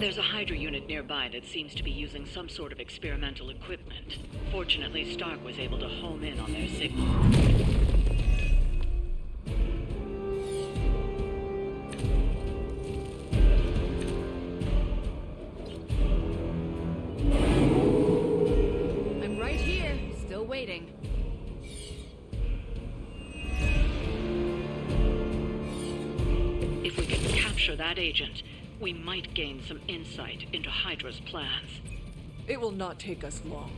There's a Hydra unit nearby that seems to be using some sort of experimental equipment. Fortunately, Stark was able to home in on their signal. I'm right here, still waiting. If we can capture that agent, we might gain some insight into Hydra's plans. It will not take us long.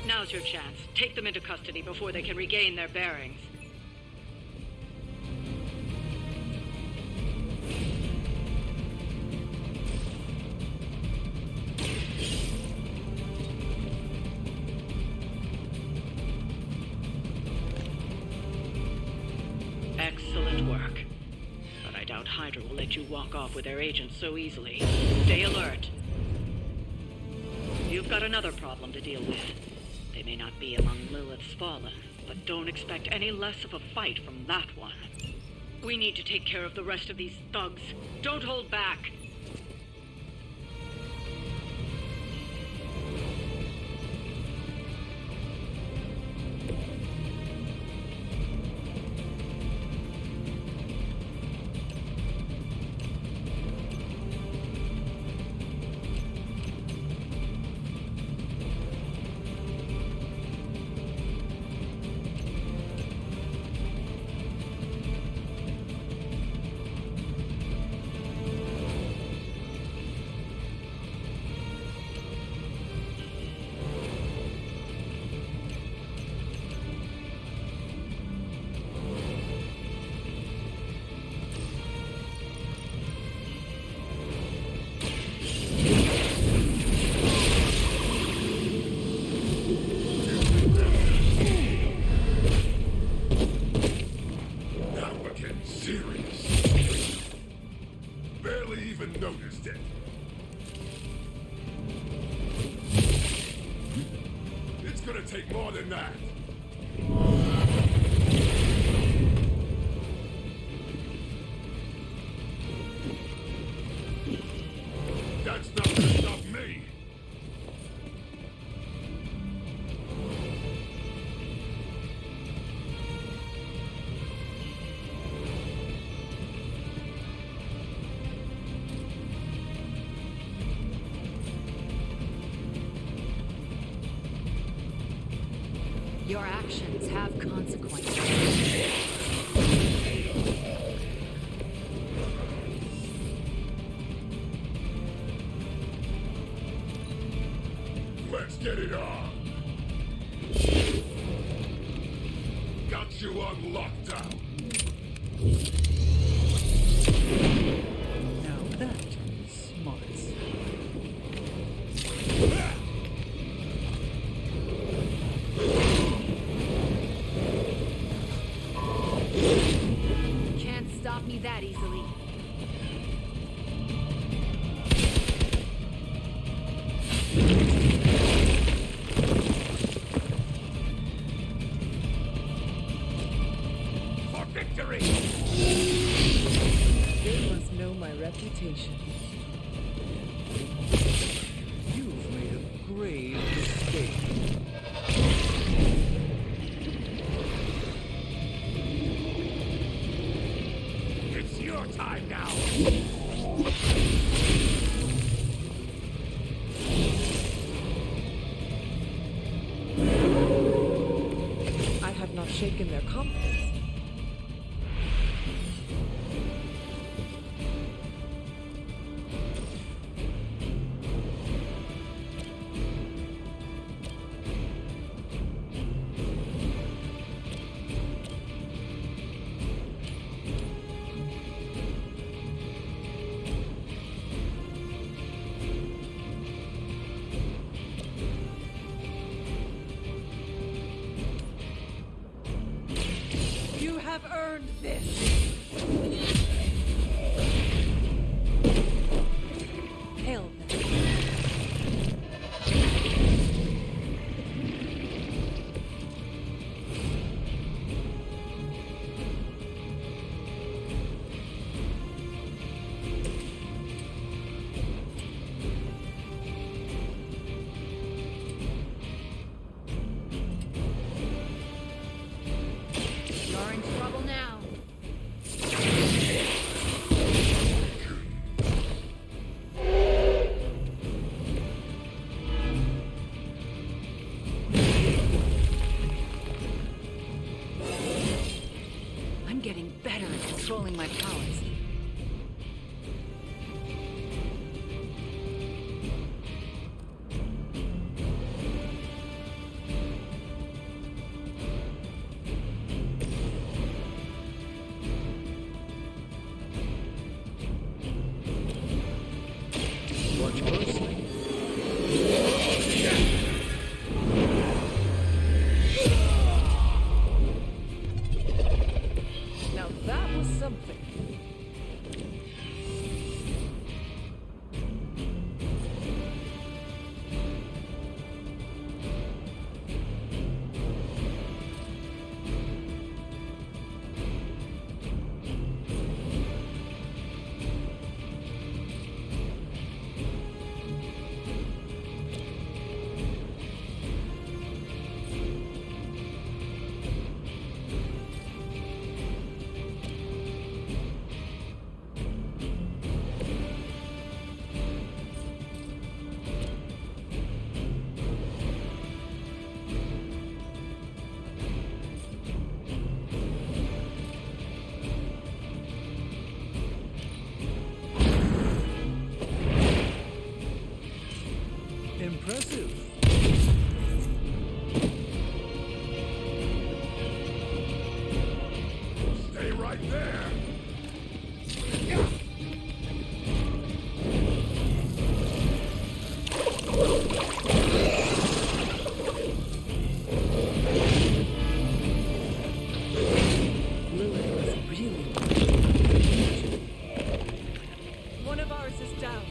Now's your chance. Take them into custody before they can regain their bearings. Excellent work. But I doubt Hydra will let you walk off with their agents so easily. Stay alert. You've got another problem to deal with. They may not be among Lilith's fallen, but don't expect any less of a fight from that one. We need to take care of the rest of these thugs. Don't hold back. Noticed it. It's gonna take more than that. That's not gonna stop me. Your actions have consequences. Let's get it on. Got you on lockdown. Now that's smart. Can't stop me that easily. For victory! They must know my reputation. You've made a grave mistake. It's your time now! I have not shaken their confidence. have earned this. Kill them. You're in trouble now. I'm getting better at controlling my powers. Watch closely. Now that was something. Impressive. Stay right there. Lilith was really. One of ours is down.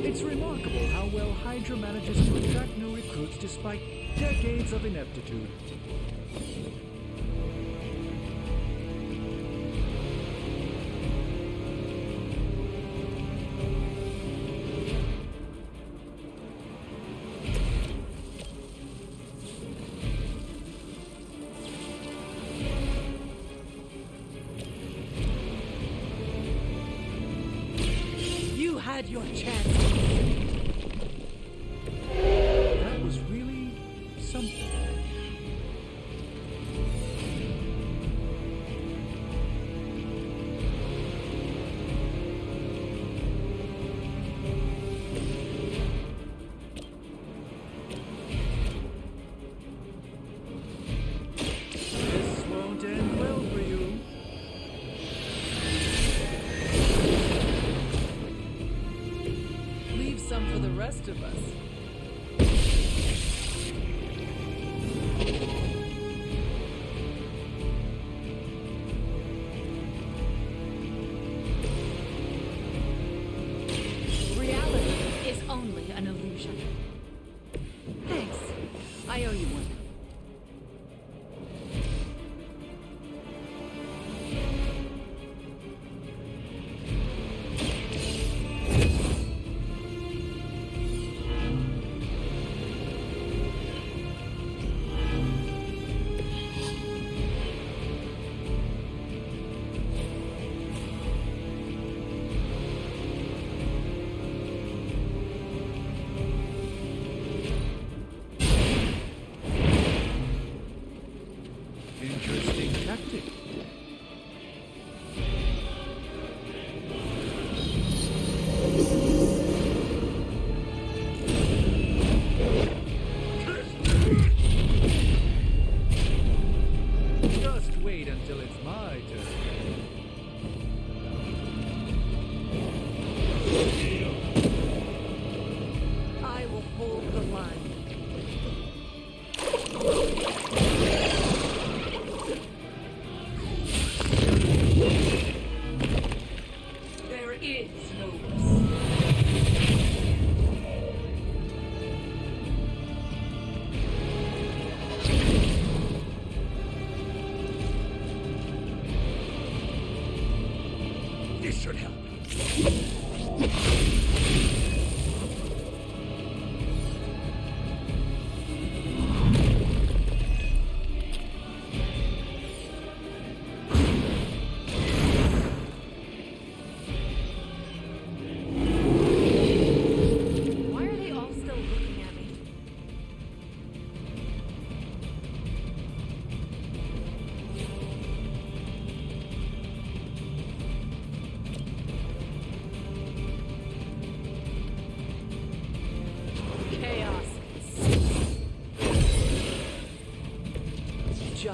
It's remarkable how well Hydra manages to attract new recruits despite decades of ineptitude. You had your chance. That was really something. This won't end well for you. Leave some for the rest of us. Reality is only an illusion. Thanks. I owe you one.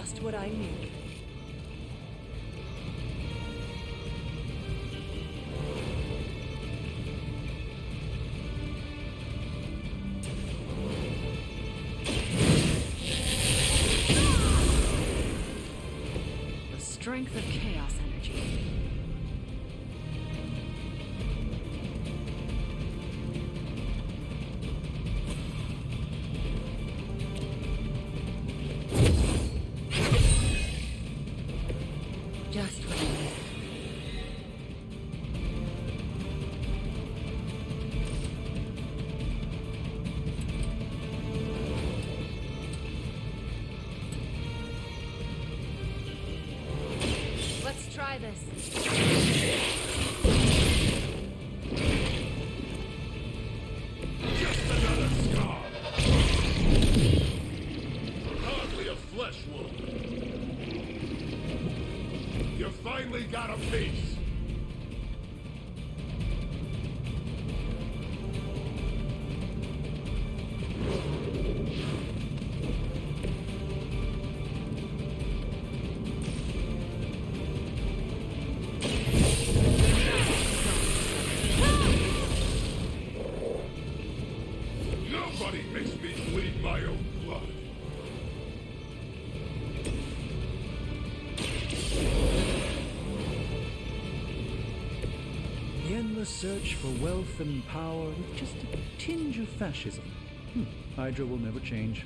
just what I need. The strength of chaos energy. Just what I need. Let's try this. Just another scar. Hardly a flesh wound. You finally got a piece. Nobody makes me bleed my own blood. The endless search for wealth and power with just a tinge of fascism. Hydra will never change.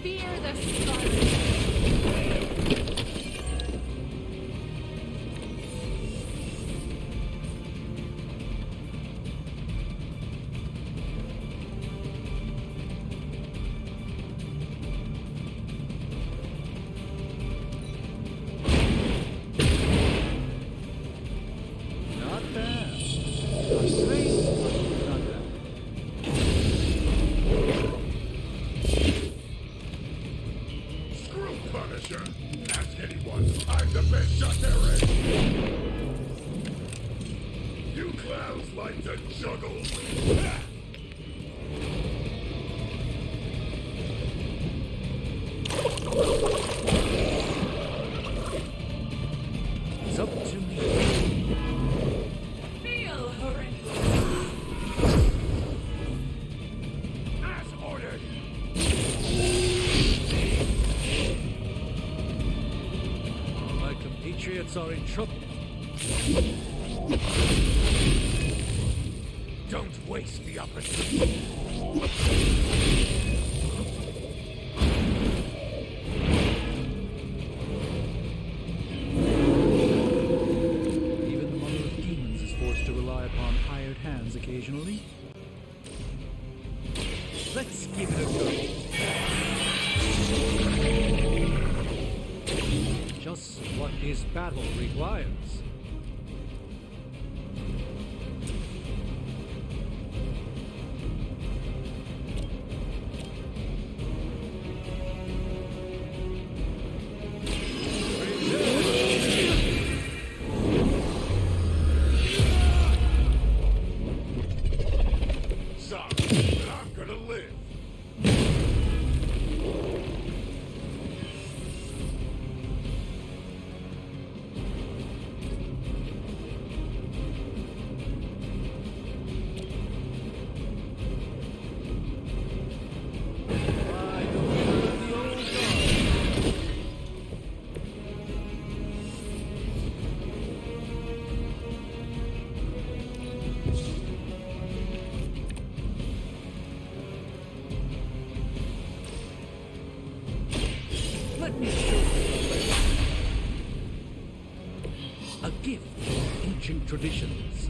Fear the scarlet. Not bad. Not great, but not bad. Screw Punisher. Ask anyone. I'm the best shot there is. You clowns like to juggle. Ha! It's up to me. Feel horrendous. As ordered. My compatriots are in trouble. Don't waste the opportunity. Even the mother of demons is forced to rely upon hired hands occasionally. Let's give it a go. Just what his battle requires. Sorry, but I'm gonna live. Why don't we let the old guard? Let me show you a gift from ancient traditions.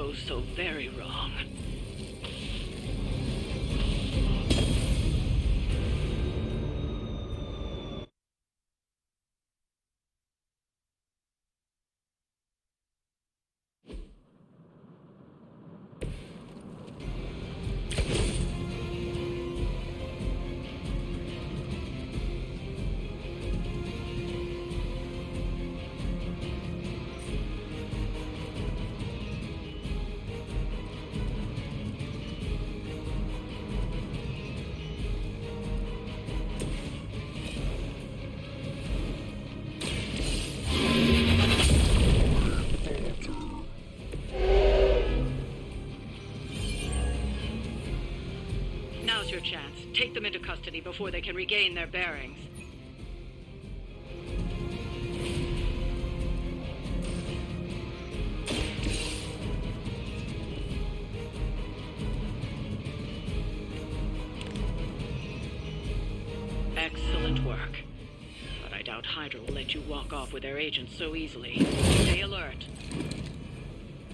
oh so very wrong. Now's your chance. Take them into custody before they can regain their bearings. Excellent work. But I doubt Hydra will let you walk off with their agents so easily. Stay alert.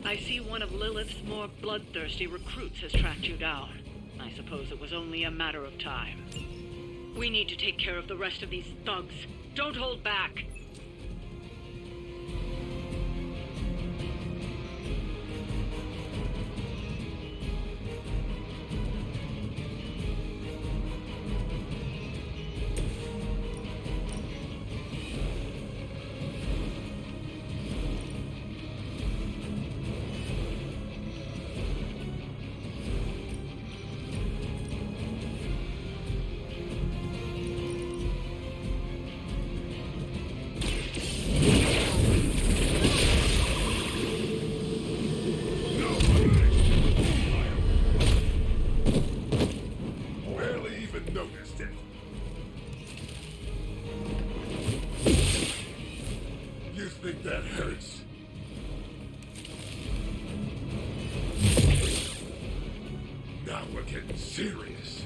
I see one of Lilith's more bloodthirsty recruits has tracked you down. I suppose it was only a matter of time. We need to take care of the rest of these thugs. Don't hold back. That hurts. Now we're getting serious.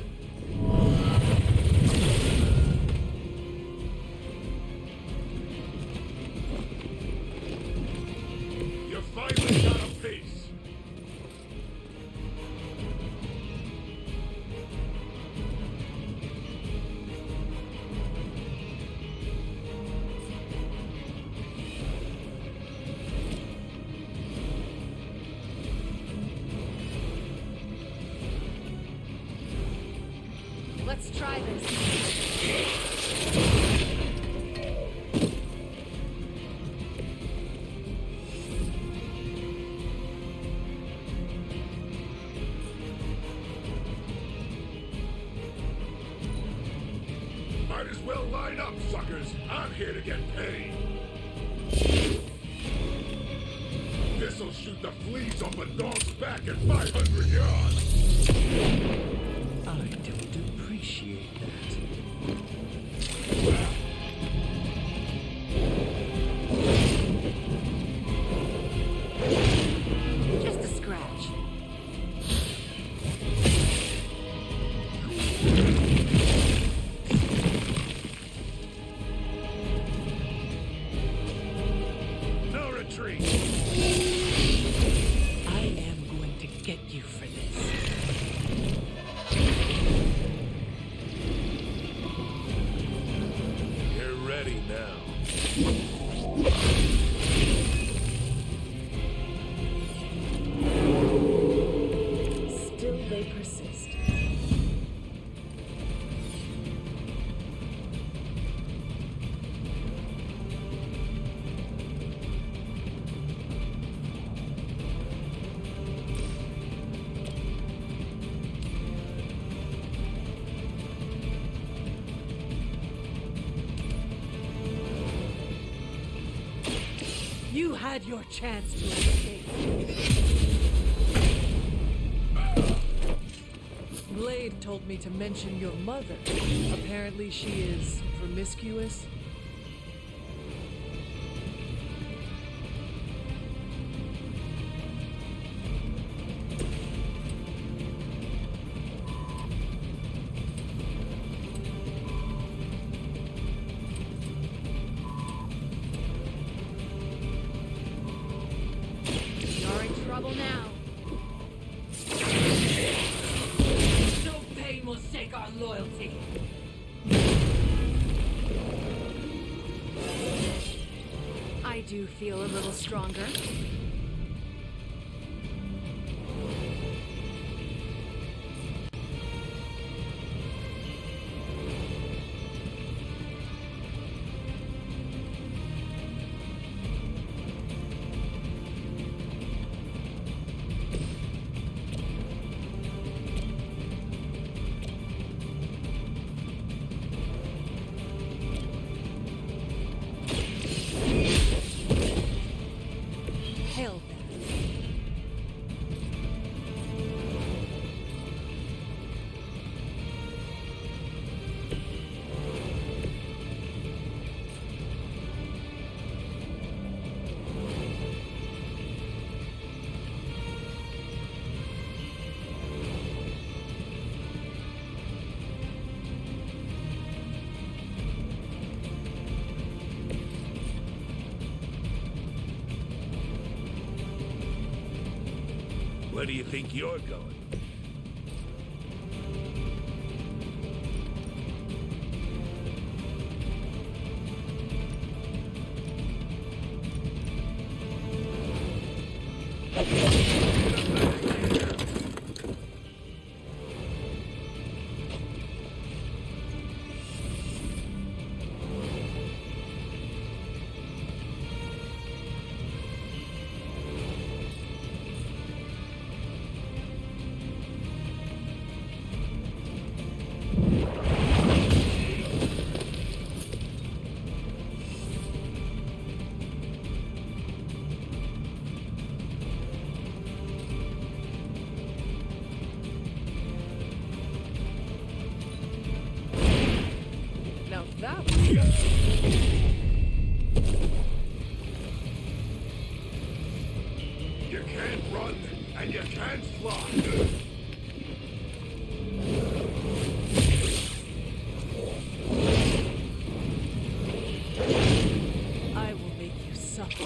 You finally got a piece. Let's try this. Might as well line up, suckers. I'm here to get paid. This'll shoot the fleas off a dog's back at 500 yards. I don't appreciate that. Just a scratch. No retreat. I am going to get you for this. You're ready now. Still they persist. You had your chance to escape. Blade told me to mention your mother. Apparently she is promiscuous. You're in trouble now. I do feel a little stronger. Hail them. Where do you think you're going? Now that was You can't run, and you can't fly. I will make you suffer.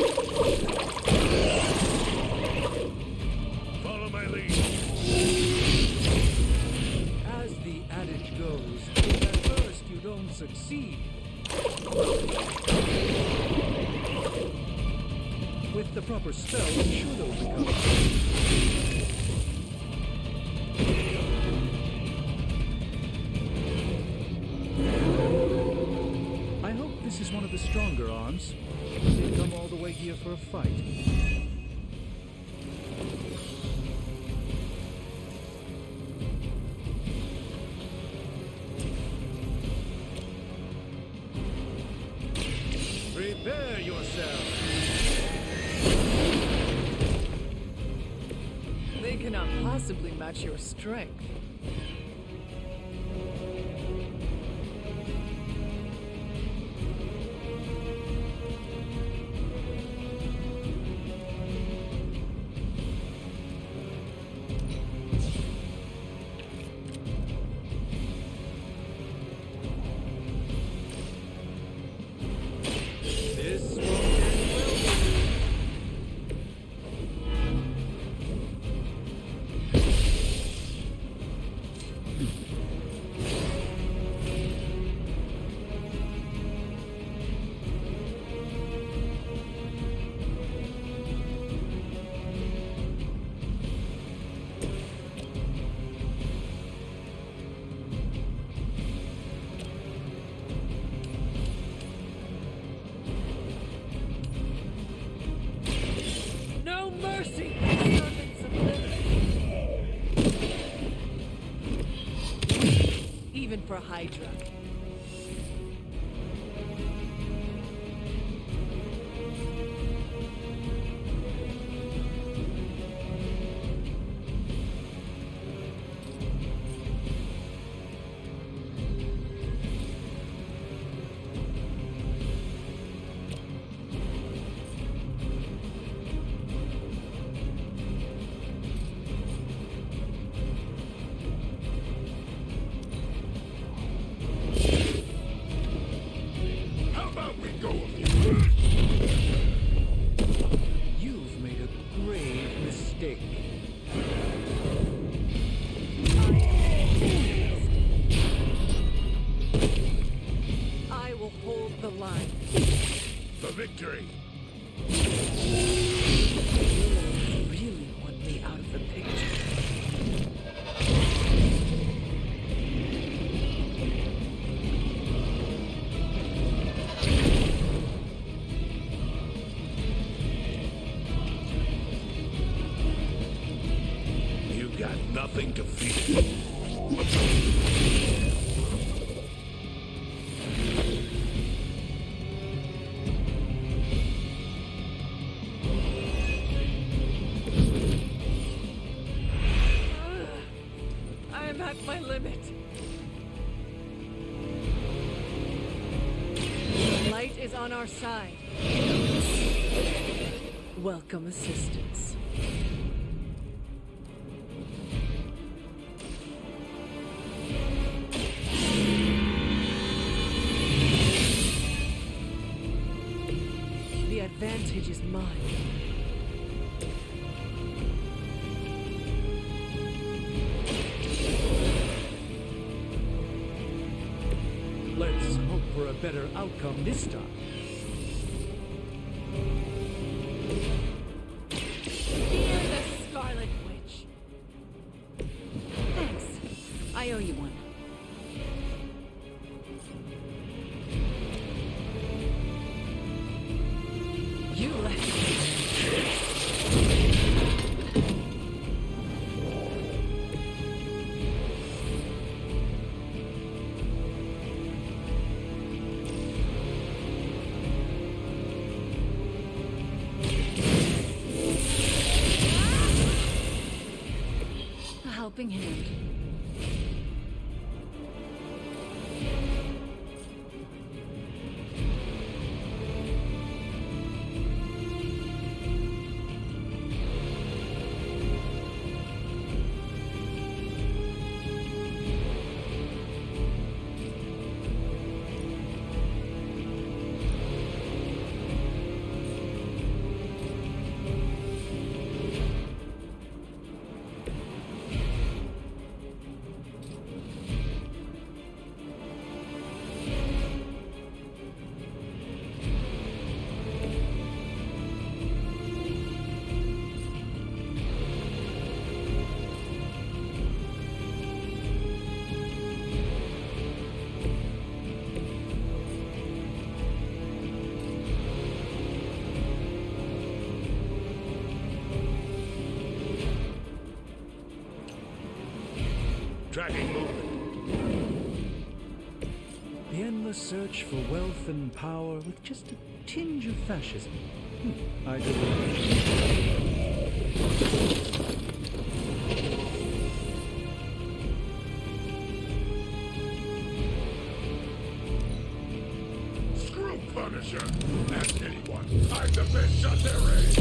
Follow my lead. As the adage goes, if at first you don't succeed, with the proper spell, I'm sure they'll recover. I hope this is one of the stronger arms. They've come all the way here for a fight. Prepare yourself. They cannot possibly match your strength. This won't end well. No mercy, servants of liberty. Even for Hydra. How about we go a few? You've made a grave mistake. I will hold the line. For victory. You really want me out of the picture. You got nothing to fear. I'm at my limit. The light is on our side. Welcome assistance. The advantage is mine. Let's hope for a better outcome this time. Fear the Scarlet Witch. Thanks. I owe you one. You left me. A helping hand. Tracking movement. The endless search for wealth and power with just a tinge of fascism. I do. Screw Punisher. Ask anyone. I'm the best shot there is.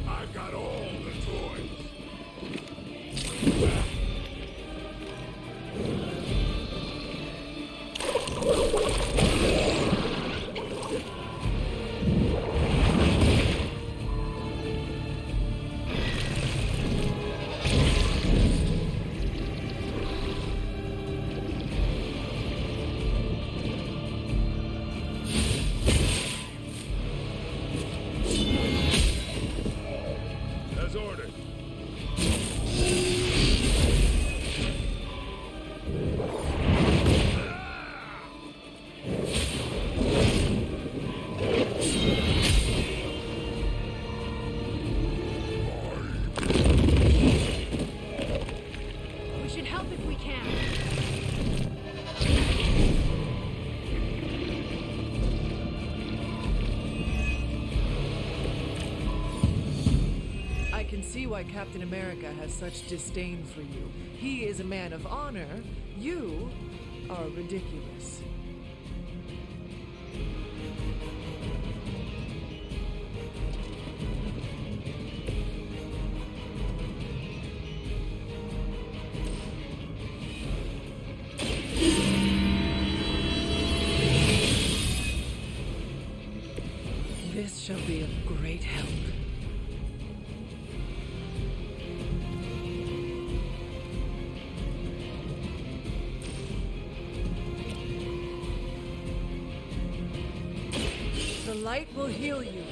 I've got all the toys. As ordered. We should help if we can. I can see why Captain America has such disdain for you. He is a man of honor. You are ridiculous. This shall be of great help. The light will heal you.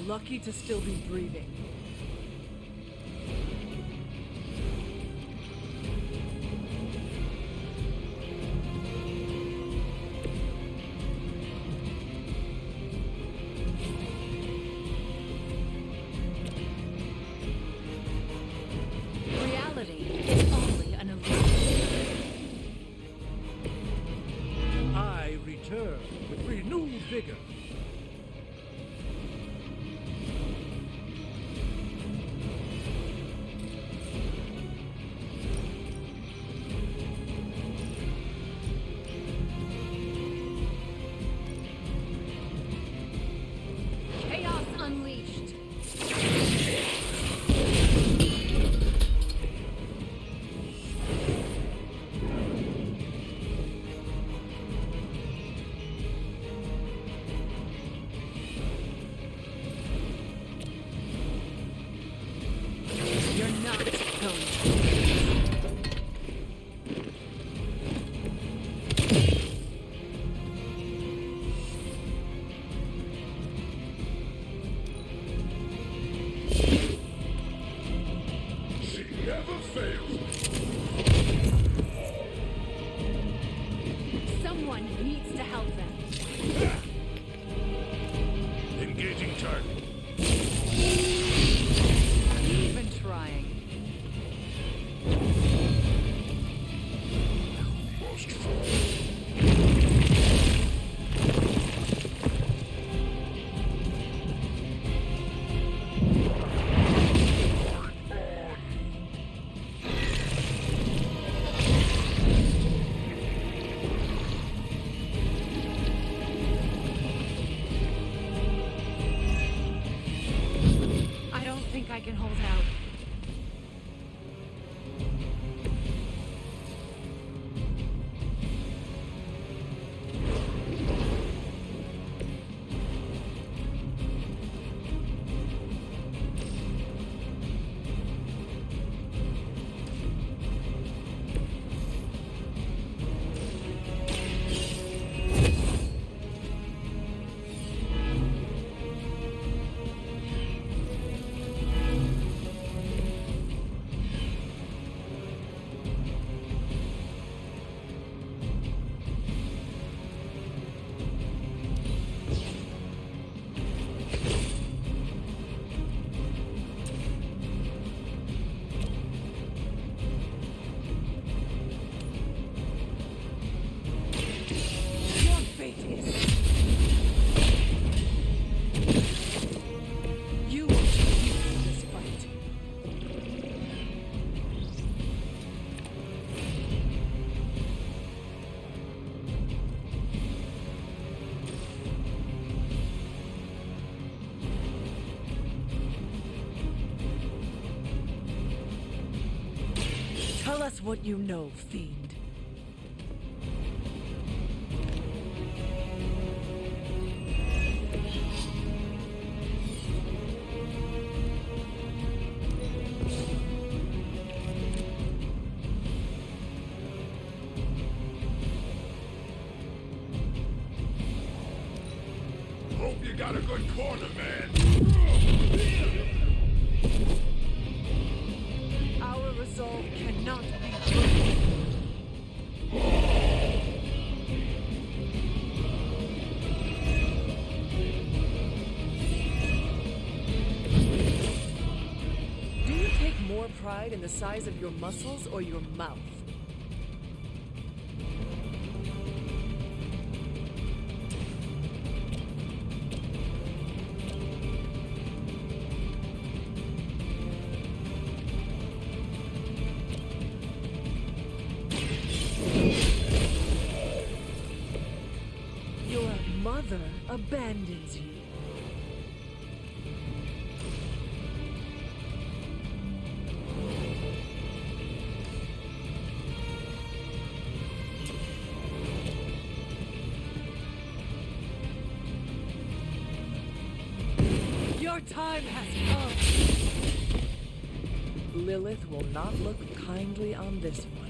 Lucky to still be breathing. Reality is only an illusion. I return with renewed vigor. Chaos unleashed. You're not going to. She never fails. Someone needs to help them. Engaging target. Even trying. Most full. I don't think I can hold out. Your fate is. You will choose this fight. Tell us what you know, fiend. Hope you got a good corner, man. Our resolve cannot be broken. Do you take more pride in the size of your muscles or your mouth? abandons you. Your time has come. Lilith will not look kindly on this one.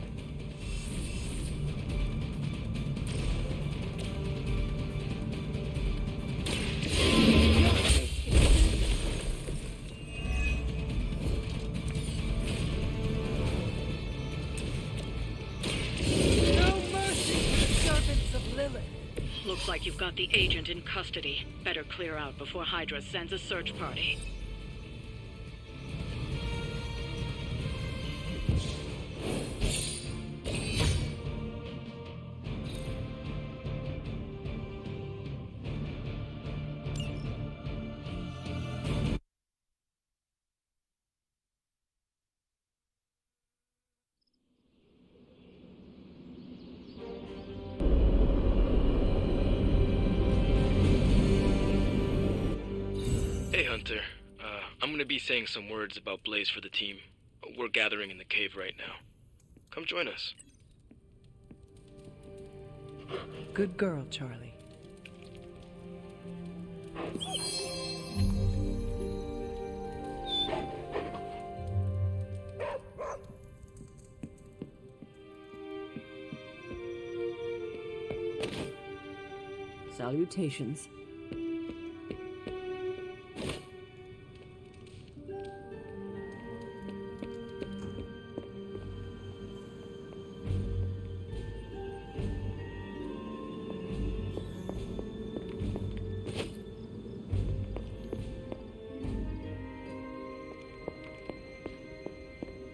No mercy for the servants of Lilith. Looks like you've got the agent in custody. Better clear out before Hydra sends a search party. Hey Hunter, I'm gonna be saying some words about Blaze for the team. We're gathering in the cave right now. Come join us. Good girl, Charlie. Salutations.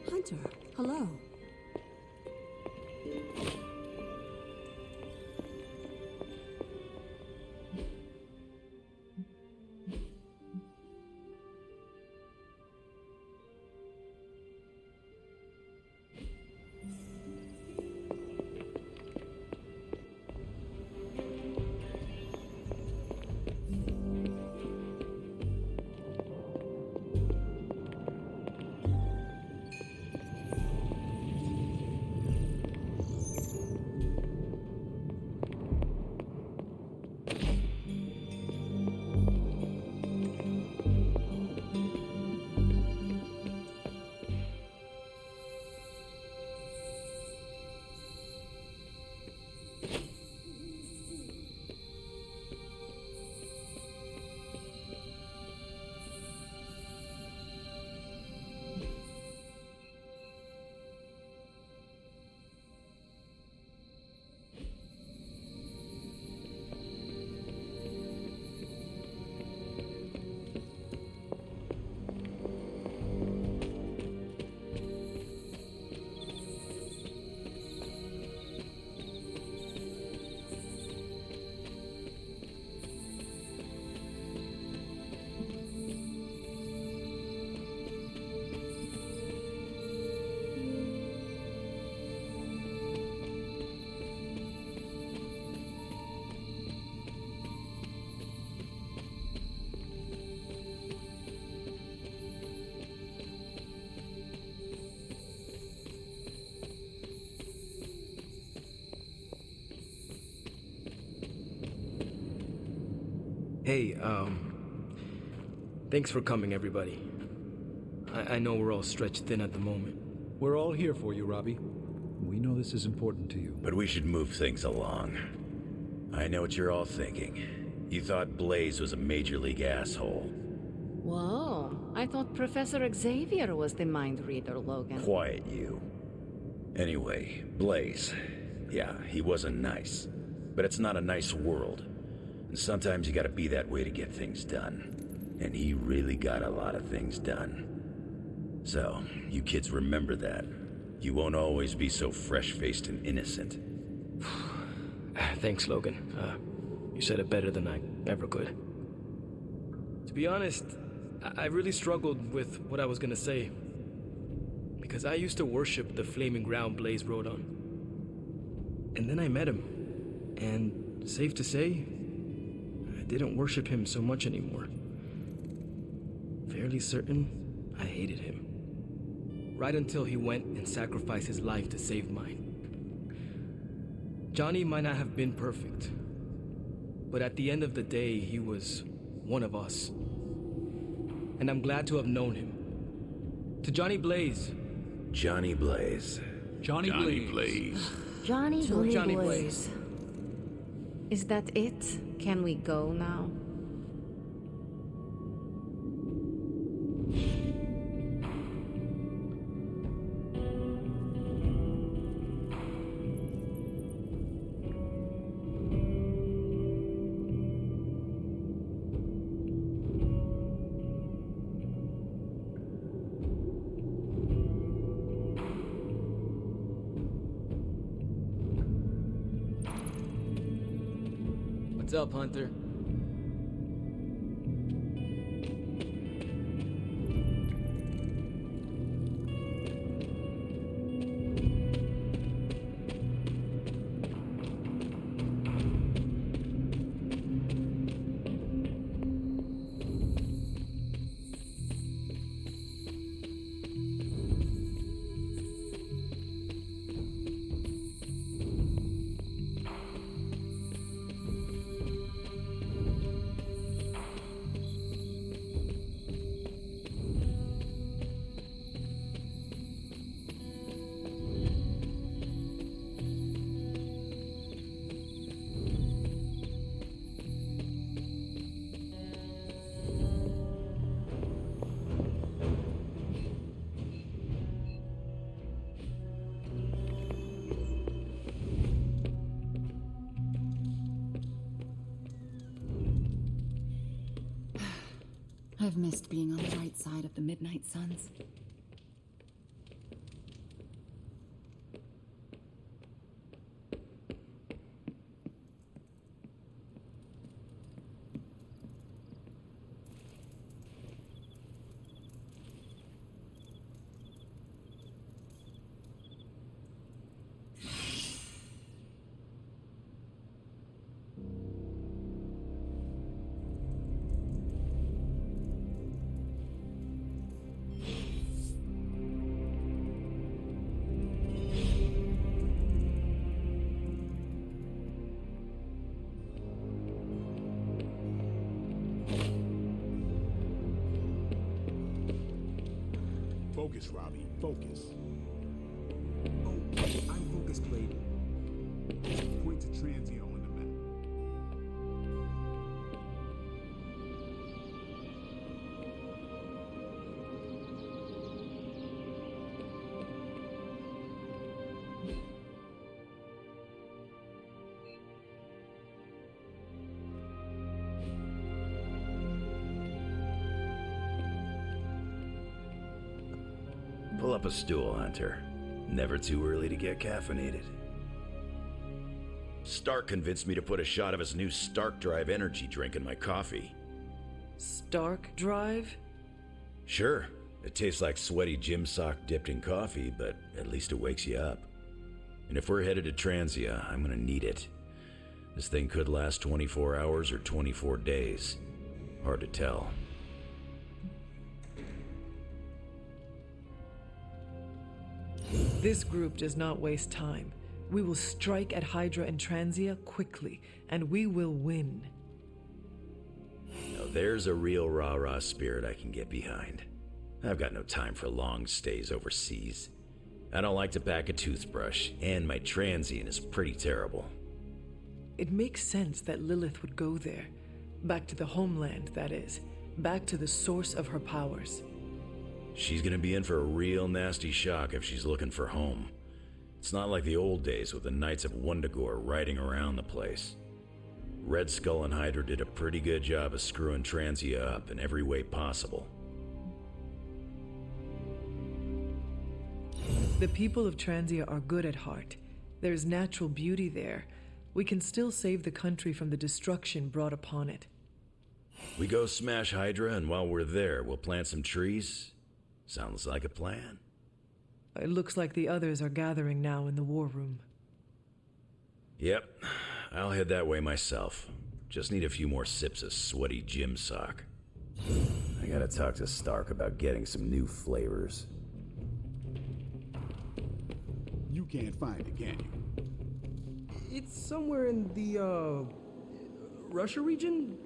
Hunter, hello. Hey, thanks for coming, everybody. I know we're all stretched thin at the moment. We're all here for you, Robbie. We know this is important to you. But we should move things along. I know what you're all thinking. You thought Blaze was a major league asshole. Whoa, I thought Professor Xavier was the mind reader, Logan. Quiet, you. Anyway, Blaze. Yeah, he wasn't nice. But it's not a nice world. And sometimes you gotta be that way to get things done. And he really got a lot of things done. So, you kids remember that. You won't always be so fresh-faced and innocent. Thanks, Logan. You said it better than I ever could. To be honest, I really struggled with what I was gonna say. Because I used to worship the flaming ground Blaze rode on. And then I met him. And safe to say, didn't worship him so much anymore. Fairly certain I hated him. Right until he went and sacrificed his life to save mine. Johnny might not have been perfect, but at the end of the day, he was one of us. And I'm glad to have known him. To Johnny Blaze. Johnny Blaze. Johnny Blaze. Johnny Johnny Blaze. Is that it? Can we go now? What's up, Hunter? I've missed being on the right side of the Midnight Suns. Focus, Robbie. Focus. Oh, I'm focused, Blade. Point to transient on the map. Pull up a stool, Hunter. Never too early to get caffeinated. Stark convinced me to put a shot of his new Stark Drive energy drink in my coffee. Stark Drive? Sure, it tastes like sweaty gym sock dipped in coffee, but at least it wakes you up. And if we're headed to Transia, I'm gonna need it. This thing could last 24 hours or 24 days. Hard to tell. This group does not waste time. We will strike at Hydra and Transia quickly, and we will win. Now there's a real rah-rah spirit I can get behind. I've got no time for long stays overseas. I don't like to pack a toothbrush, and my transient is pretty terrible. It makes sense that Lilith would go there. Back to the homeland, that is. Back to the source of her powers. She's gonna be in for a real nasty shock if she's looking for home. It's not like the old days with the Knights of Wundagore riding around the place. Red Skull and Hydra did a pretty good job of screwing Transia up in every way possible. The people of Transia are good at heart. There's natural beauty there. We can still save the country from the destruction brought upon it. We go smash Hydra, and while we're there, we'll plant some trees. Sounds like a plan. It looks like the others are gathering now in the war room. Yep, I'll head that way myself. Just need a few more sips of sweaty gym sock. I gotta talk to Stark about getting some new flavors. You can't find it, can you? It's somewhere in the, Russia region?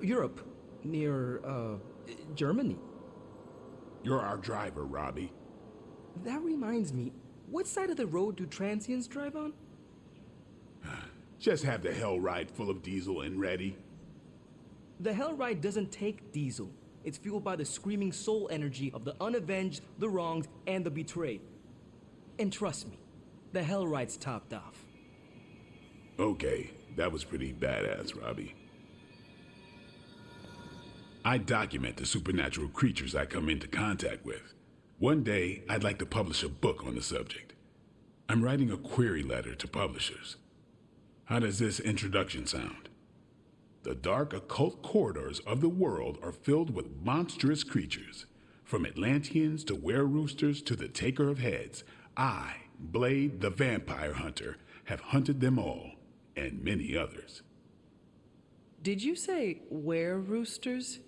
Europe. Near, Germany. You're our driver, Robbie. That reminds me, what side of the road do transients drive on? Just have the hell ride full of diesel and ready. The Hell Ride doesn't take diesel. It's fueled by the screaming soul energy of the unavenged, the wronged, and the betrayed. And trust me, the Hell Ride's topped off. Okay, that was pretty badass, Robbie. I document the supernatural creatures I come into contact with. One day, I'd like to publish a book on the subject. I'm writing a query letter to publishers. How does this introduction sound? The dark occult corridors of the world are filled with monstrous creatures. From Atlanteans to were-roosters to the Taker of Heads, I, Blade the Vampire Hunter, have hunted them all, and many others. Did you say were-roosters?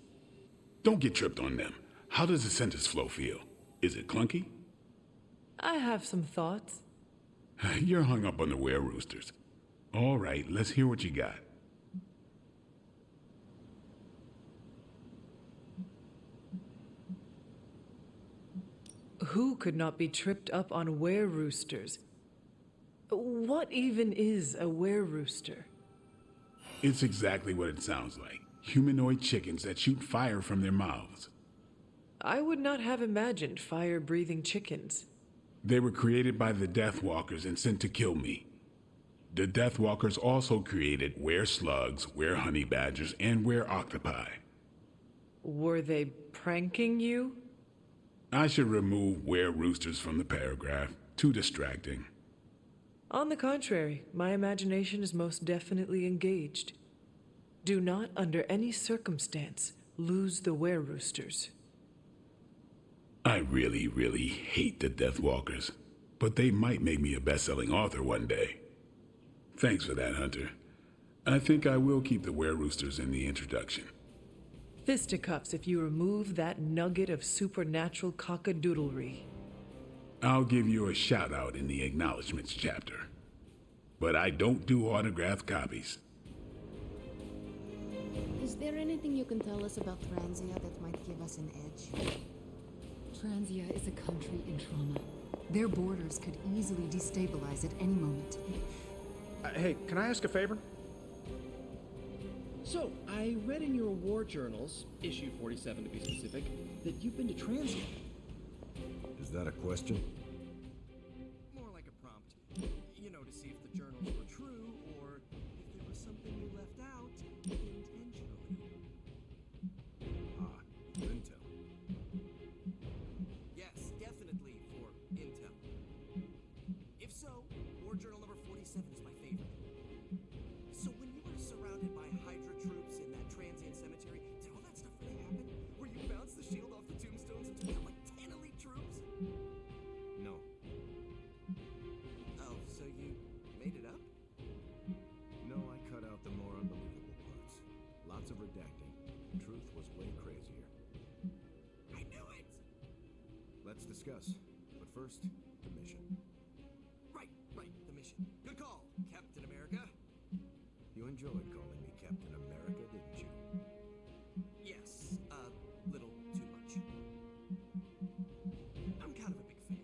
Don't get tripped on them. How does the sentence flow feel? Is it clunky? I have some thoughts. You're hung up on the were-roosters. All right, let's hear what you got. Who could not be tripped up on were-roosters? What even is a were-rooster? It's exactly what it sounds like. Humanoid chickens that shoot fire from their mouths. I would not have imagined fire-breathing chickens. They were created by the Deathwalkers and sent to kill me. The Deathwalkers also created were-slugs, were-honey badgers, and were-octopi. Were they pranking you? I should remove were-roosters from the paragraph. Too distracting. On the contrary, my imagination is most definitely engaged. Do not, under any circumstance, lose the were-roosters. I really, really hate the Deathwalkers, but they might make me a best-selling author one day. Thanks for that, Hunter. I think I will keep the were-roosters in the introduction. Fisticuffs if you remove that nugget of supernatural cockadoodlery. I'll give you a shout-out in the acknowledgments chapter. But I don't do autographed copies. Is there anything you can tell us about Transia that might give us an edge? Transia is a country in trauma. Their borders could easily destabilize at any moment. Hey, can I ask a favor? So, I read in your war journals, issue 47 to be specific, that you've been to Transia. Is that a question? More like a prompt. You know, to see if the journals were true, or if there was something you left out intentionally. Ah, intel. Yes, definitely for intel. If so, war journal number 47 is my favorite. So when you were surrounded by Hydra troops in that transient cemetery, did all that stuff really happen? Where you bounced the shield off the tombstones and took out like 10 elite troops? No. Oh, so you made it up? No, I cut out the more unbelievable parts. Lots of redacting. Truth was way crazier. I knew it! Let's discuss. But first, the mission. Right, the mission. Good call, Captain America. You enjoyed calling me Captain America, didn't you? Yes, a little too much. I'm kind of a big fan.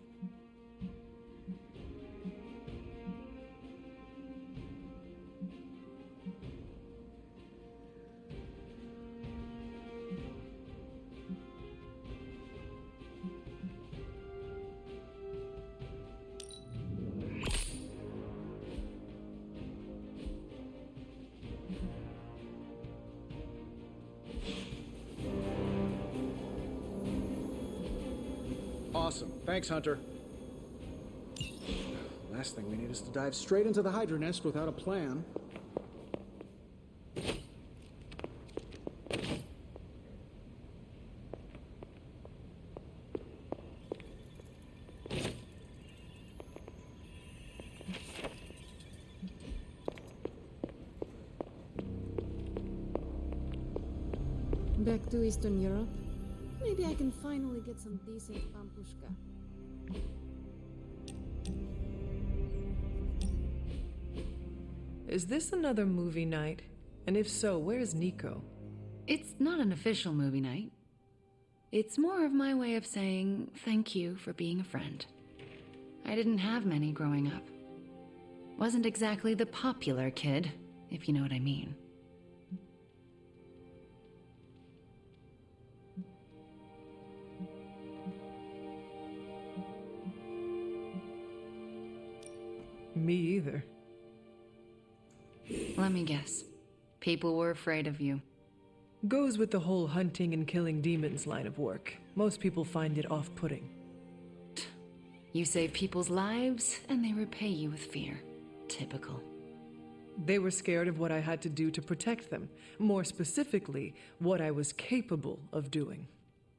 Awesome. Thanks, Hunter. Last thing we need is to dive straight into the Hydra nest without a plan. Back to Eastern Europe. Maybe I can finally get some decent pampushka. Is this another movie night? And if so, where's Nico? It's not an official movie night. It's more of my way of saying thank you for being a friend. I didn't have many growing up. Wasn't exactly the popular kid, if you know what I mean. Me either. Let me guess. People were afraid of you. Goes with the whole hunting and killing demons line of work. Most people find it off-putting. You save people's lives, and they repay you with fear. Typical. They were scared of what I had to do to protect them. More specifically, what I was capable of doing.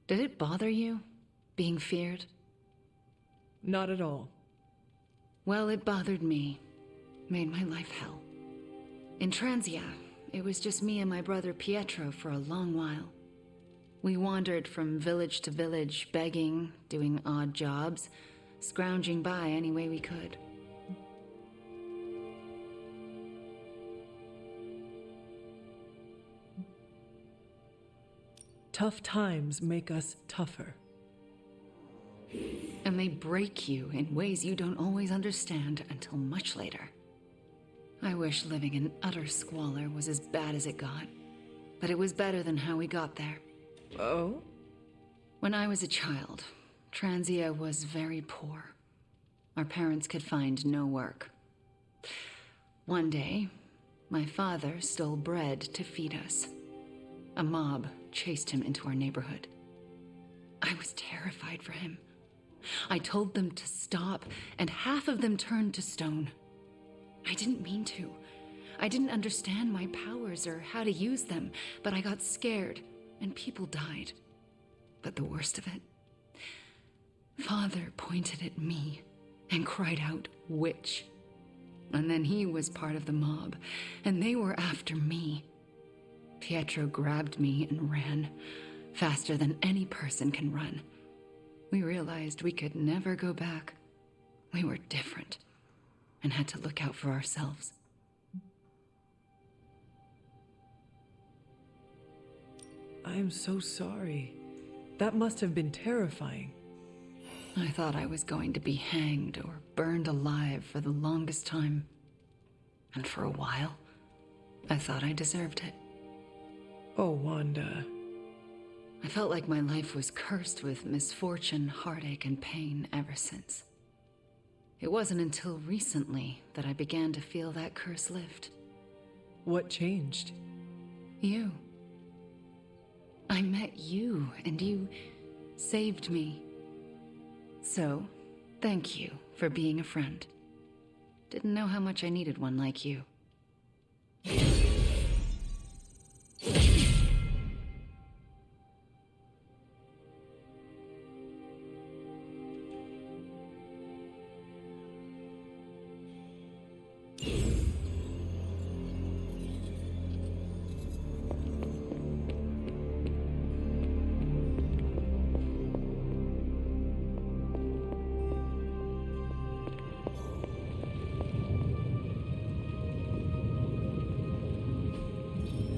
Did it bother you, being feared? Not at all. Well, it bothered me. Made my life hell. In Transia, it was just me and my brother Pietro for a long while. We wandered from village to village, begging, doing odd jobs, scrounging by any way we could. Tough times make us tougher. And they break you in ways you don't always understand until much later. I wish living in utter squalor was as bad as it got, but it was better than how we got there. Oh? When I was a child, Transia was very poor. Our parents could find no work. One day, my father stole bread to feed us. A mob chased him into our neighborhood. I was terrified for him. I told them to stop, and half of them turned to stone. I didn't mean to. I didn't understand my powers or how to use them, but I got scared, and people died. But the worst of it, Father pointed at me and cried out, "Witch." And then he was part of the mob, and they were after me. Pietro grabbed me and ran, faster than any person can run. We realized we could never go back. We were different, and had to look out for ourselves. I'm so sorry. That must have been terrifying. I thought I was going to be hanged or burned alive for the longest time. And for a while, I thought I deserved it. Oh, Wanda. I felt like my life was cursed with misfortune, heartache, and pain ever since. It wasn't until recently that I began to feel that curse lift. What changed? You. I met you, and you saved me. So, thank you for being a friend. Didn't know how much I needed one like you.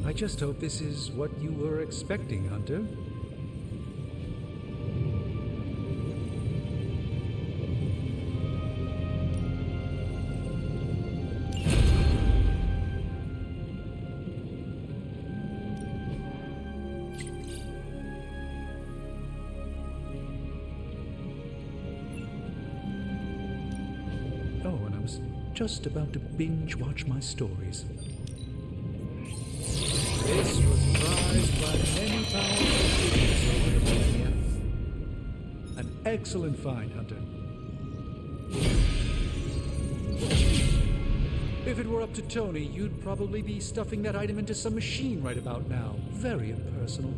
I just hope this is what you were expecting, Hunter. Oh, and I was just about to binge watch my stories. This was prized by many powerful figures over the millennia. An excellent find, Hunter. If it were up to Tony, you'd probably be stuffing that item into some machine right about now. Very impersonal.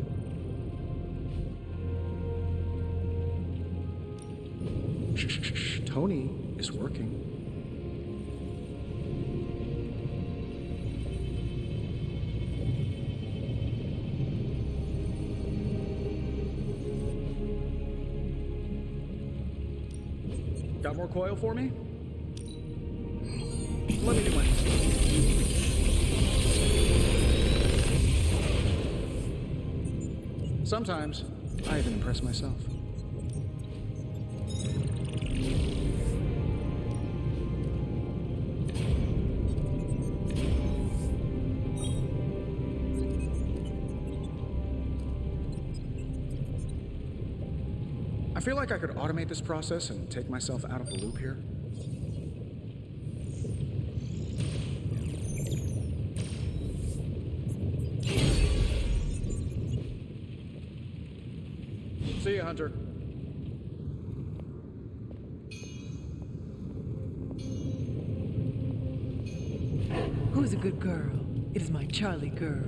Shh. Tony is working. Got more coil for me? Let me do mine. Sometimes, I even impress myself. I feel like I could automate this process and take myself out of the loop here. See ya, Hunter. Who's a good girl? It is my Charlie girl.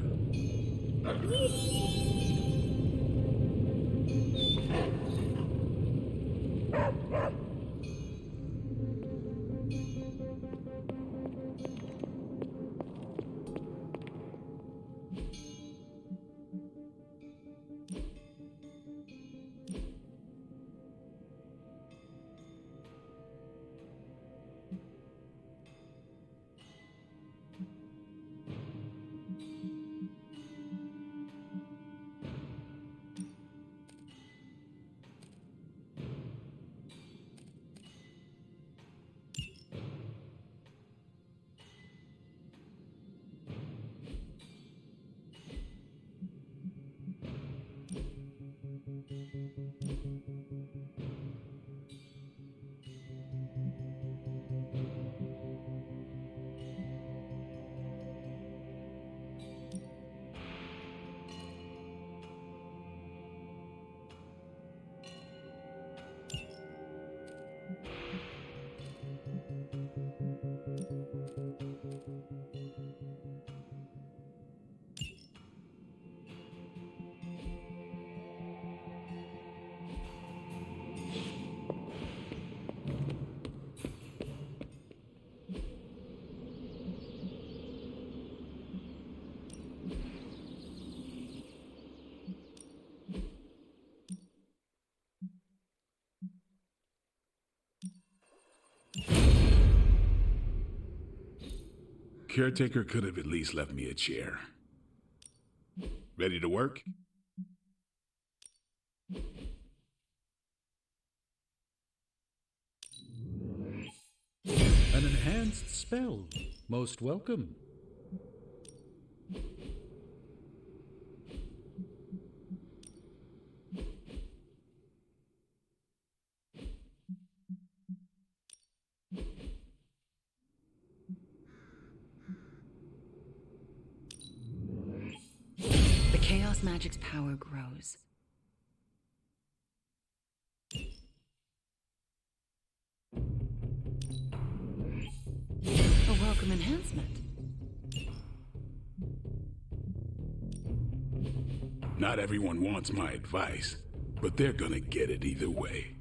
Caretaker could have at least left me a chair. Ready to work? An enhanced spell. Most welcome. The chaos magic's power grows. A welcome enhancement. Not everyone wants my advice, but they're gonna get it either way.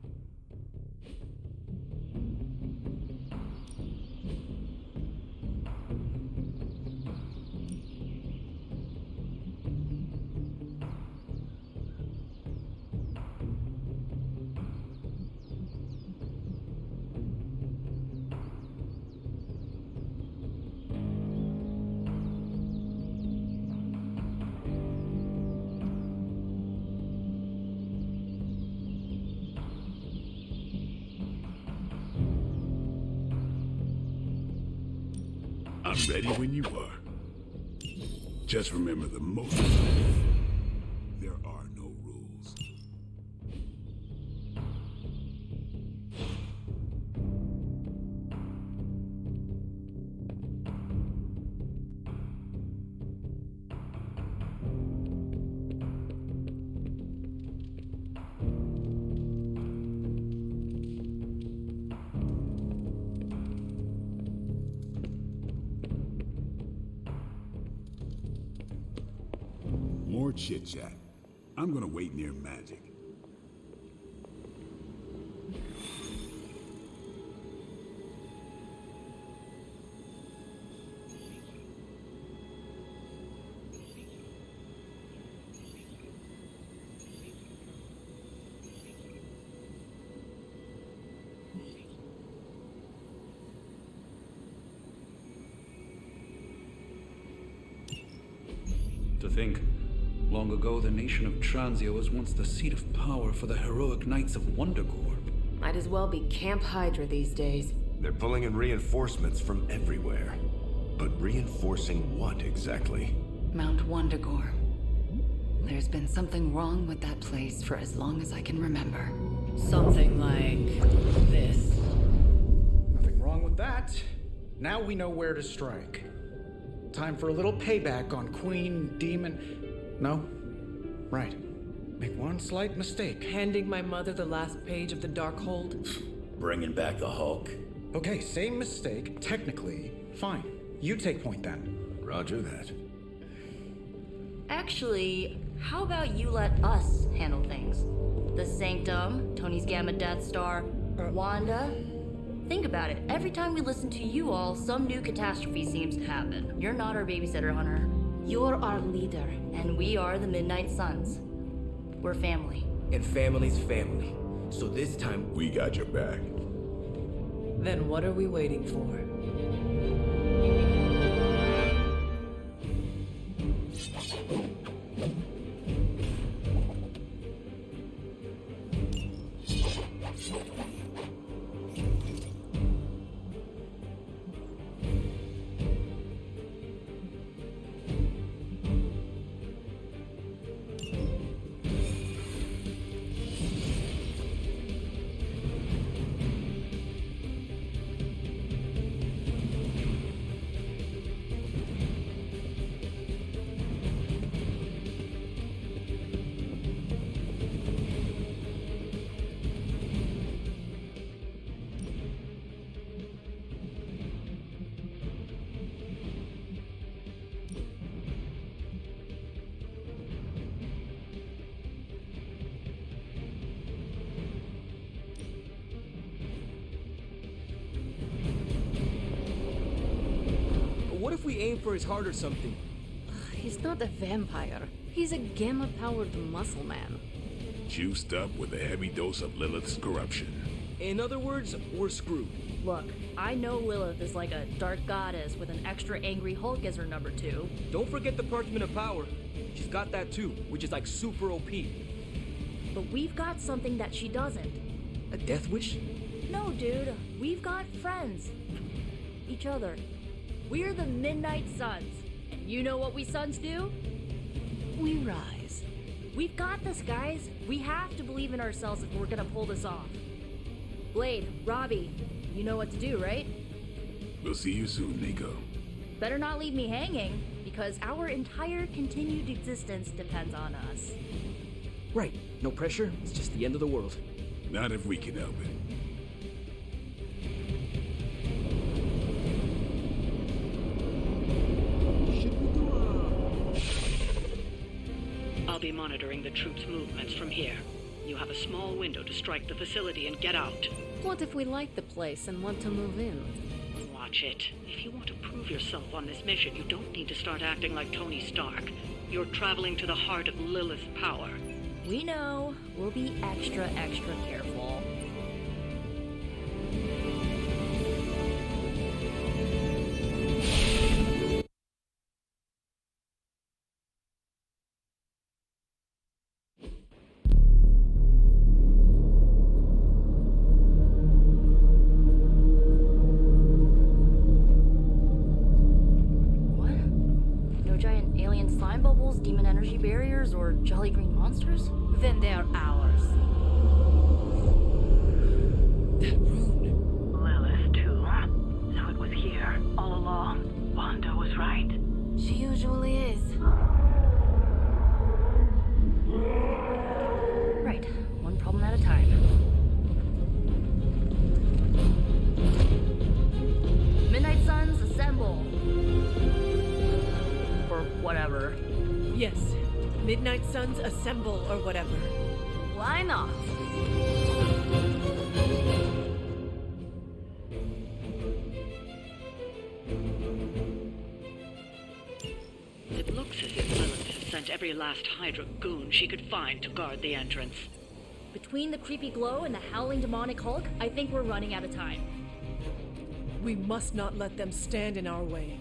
I'm ready when you are. Just remember the most. There are no rules. More chit-chat. I'm gonna wait near magic. think? Long ago, the nation of Transia was once the seat of power for the heroic knights of Wundagore. Might as well be Camp Hydra these days. They're pulling in reinforcements from everywhere. But reinforcing what exactly? Mount Wundagore. There's been something wrong with that place for as long as I can remember. Something like this. Nothing wrong with that. Now we know where to strike. Time for a little payback on Queen, Demon... No? Right. Make one slight mistake. Handing my mother the last page of the Darkhold. Bringing back the Hulk. Okay, same mistake. Technically, fine. You take point then. Roger that. Actually, how about you let us handle things? The Sanctum, Tony's Gamma Death Star, Wanda. Think about it. Every time we listen to you all, some new catastrophe seems to happen. You're not our babysitter, Hunter. You're our leader. And we are the Midnight Suns. We're family. And family's family. So this time, we got your back. Then what are we waiting for? what if we aim for his heart or something? He's not a vampire. He's a gamma-powered muscle man. Juiced up with a heavy dose of Lilith's corruption. In other words, we're screwed. Look, I know Lilith is like a dark goddess with an extra angry Hulk as her number 2. Don't forget the Parchment of Power. She's got that too, which is like super OP. But we've got something that she doesn't. A death wish? No, dude. We've got friends. Each other. We're the Midnight Suns. And you know what we Suns do? We rise. We've got this, guys. We have to believe in ourselves if we're gonna pull this off. Blade, Robbie, you know what to do, right? We'll see you soon, Nico. Better not leave me hanging, because our entire continued existence depends on us. Right. No pressure. It's just the end of the world. Not if we can help it. I'll be monitoring the troops' movements from here. You have a small window to strike the facility and get out. What if we like the place and want to move in? Watch it. If you want to prove yourself on this mission, you don't need to start acting like Tony Stark. You're traveling to the heart of Lilith's power. We know. We'll be extra careful. Demon energy barriers or jolly green monsters? Then they're ours. That rune. Lilith, too. So it was here, all along. Wanda was right. She usually is. Right. One problem at a time. Midnight Suns, assemble. Or whatever. Yes. Midnight Suns, assemble or whatever. Why not? It looks as if Lilith has sent every last Hydra goon she could find to guard the entrance. Between the creepy glow and the howling demonic Hulk, I think we're running out of time. We must not let them stand in our way.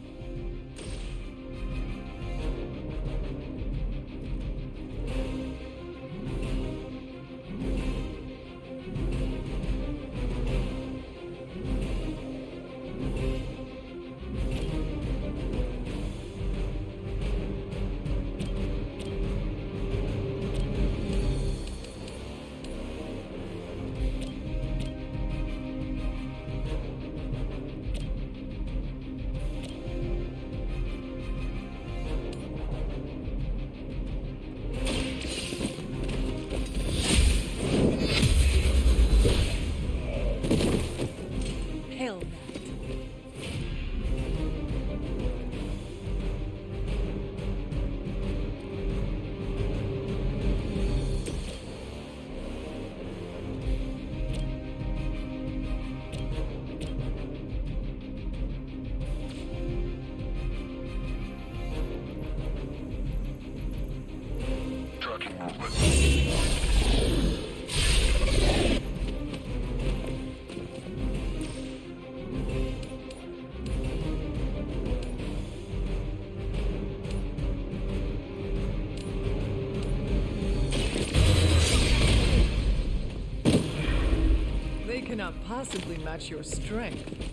cannot possibly match your strength.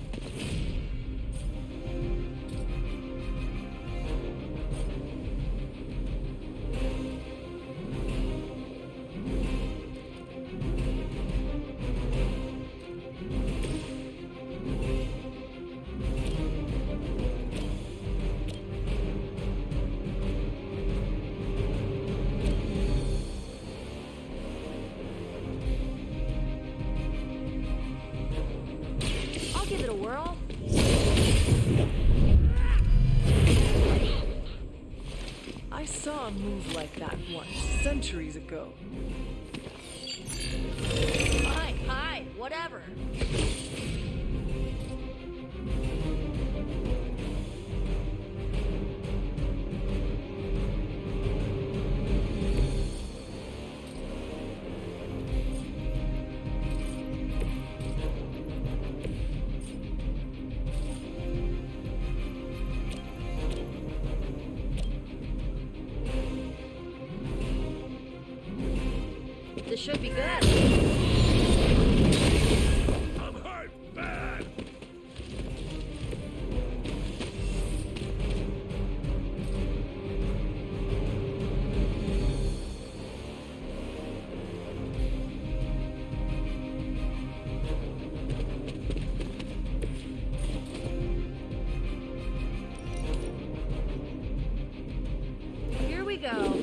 Give it a whirl. I saw a move like that once, centuries ago. Fine, whatever. This should be good. I'm hurt bad! Here we go.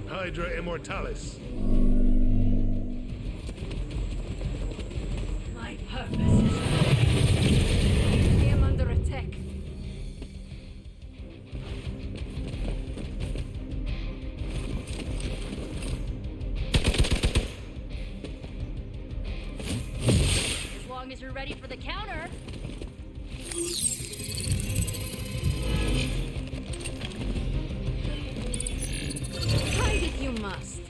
Hydra Immortalis. My purpose is I am under attack. As long as you're ready for the counter. Hide if you must.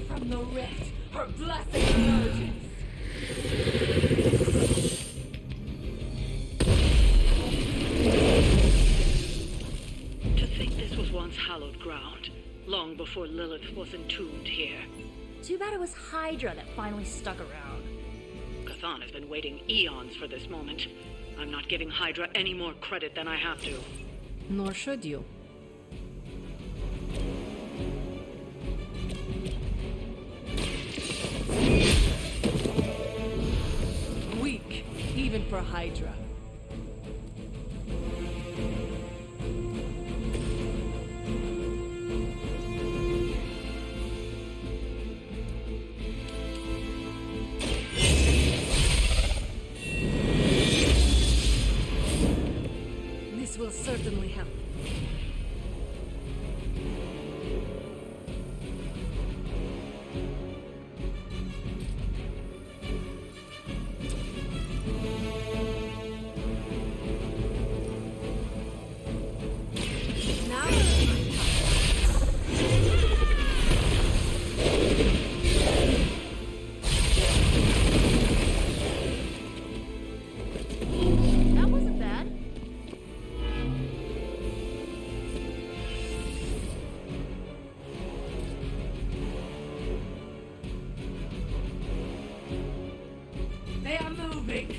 From the rift, her blessing emerges. To think this was once hallowed ground, long before Lilith was entombed here. Too bad it was Hydra that finally stuck around. Cathan has been waiting eons for this moment. I'm not giving Hydra any more credit than I have to. Nor should you. Weak, even for Hydra. This will certainly help. Now that wasn't bad. They are moving!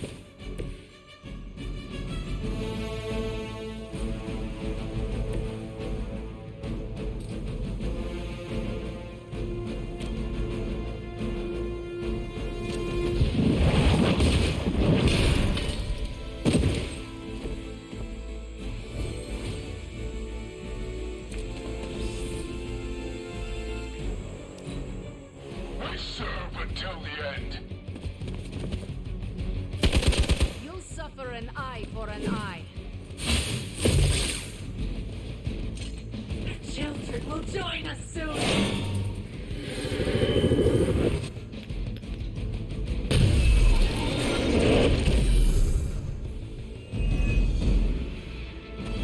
I serve until the end. You'll suffer an eye for an eye. The children will join us soon!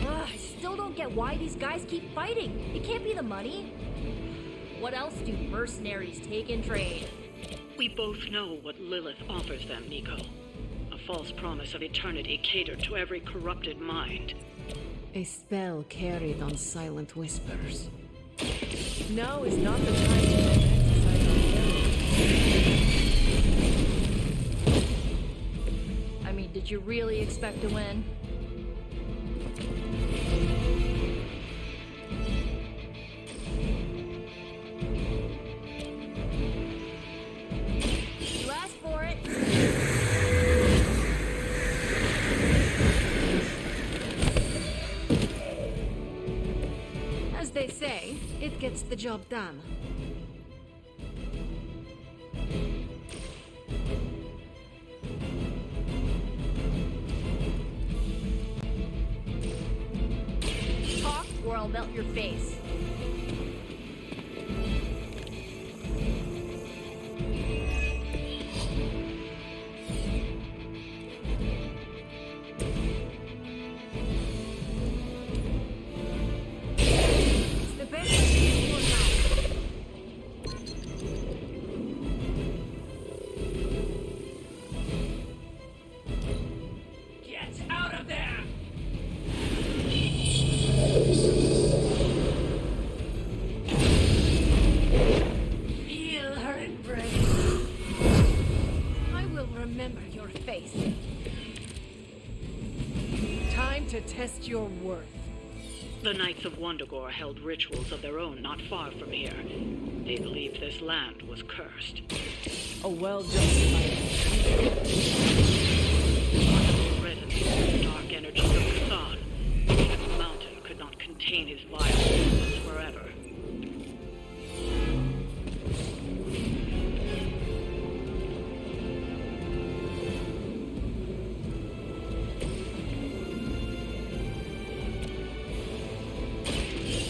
I still don't get why these guys keep fighting. It can't be the money. What else do mercenaries take in trade? We both know what Lilith offers them, Nico. A false promise of eternity catered to every corrupted mind. A spell carried on silent whispers. Now is not the time to romanticize our I mean, did you really expect to win? You asked for it. As they say, it gets the job done. Talk or I'll melt your face. It's the best I can do now. Get out of there! Feel her embrace. I will remember your face. time to test your worth. The Knights of Wundagore held rituals of their own not far from here. They believed this land was cursed. A well-justified. Reddened the dark energies of the sun. The mountain could not contain his violence forever.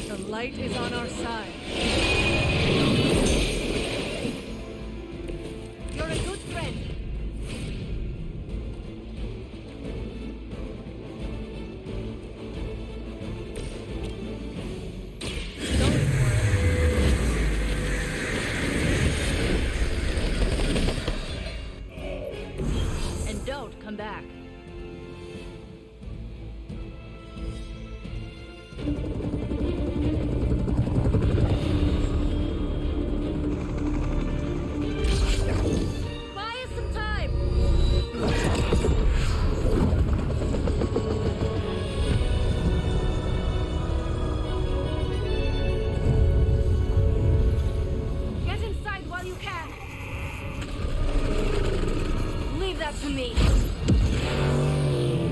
The light is on our side. You're a good friend. And don't come back. Buy us some time. Get inside while you can. Leave that to me.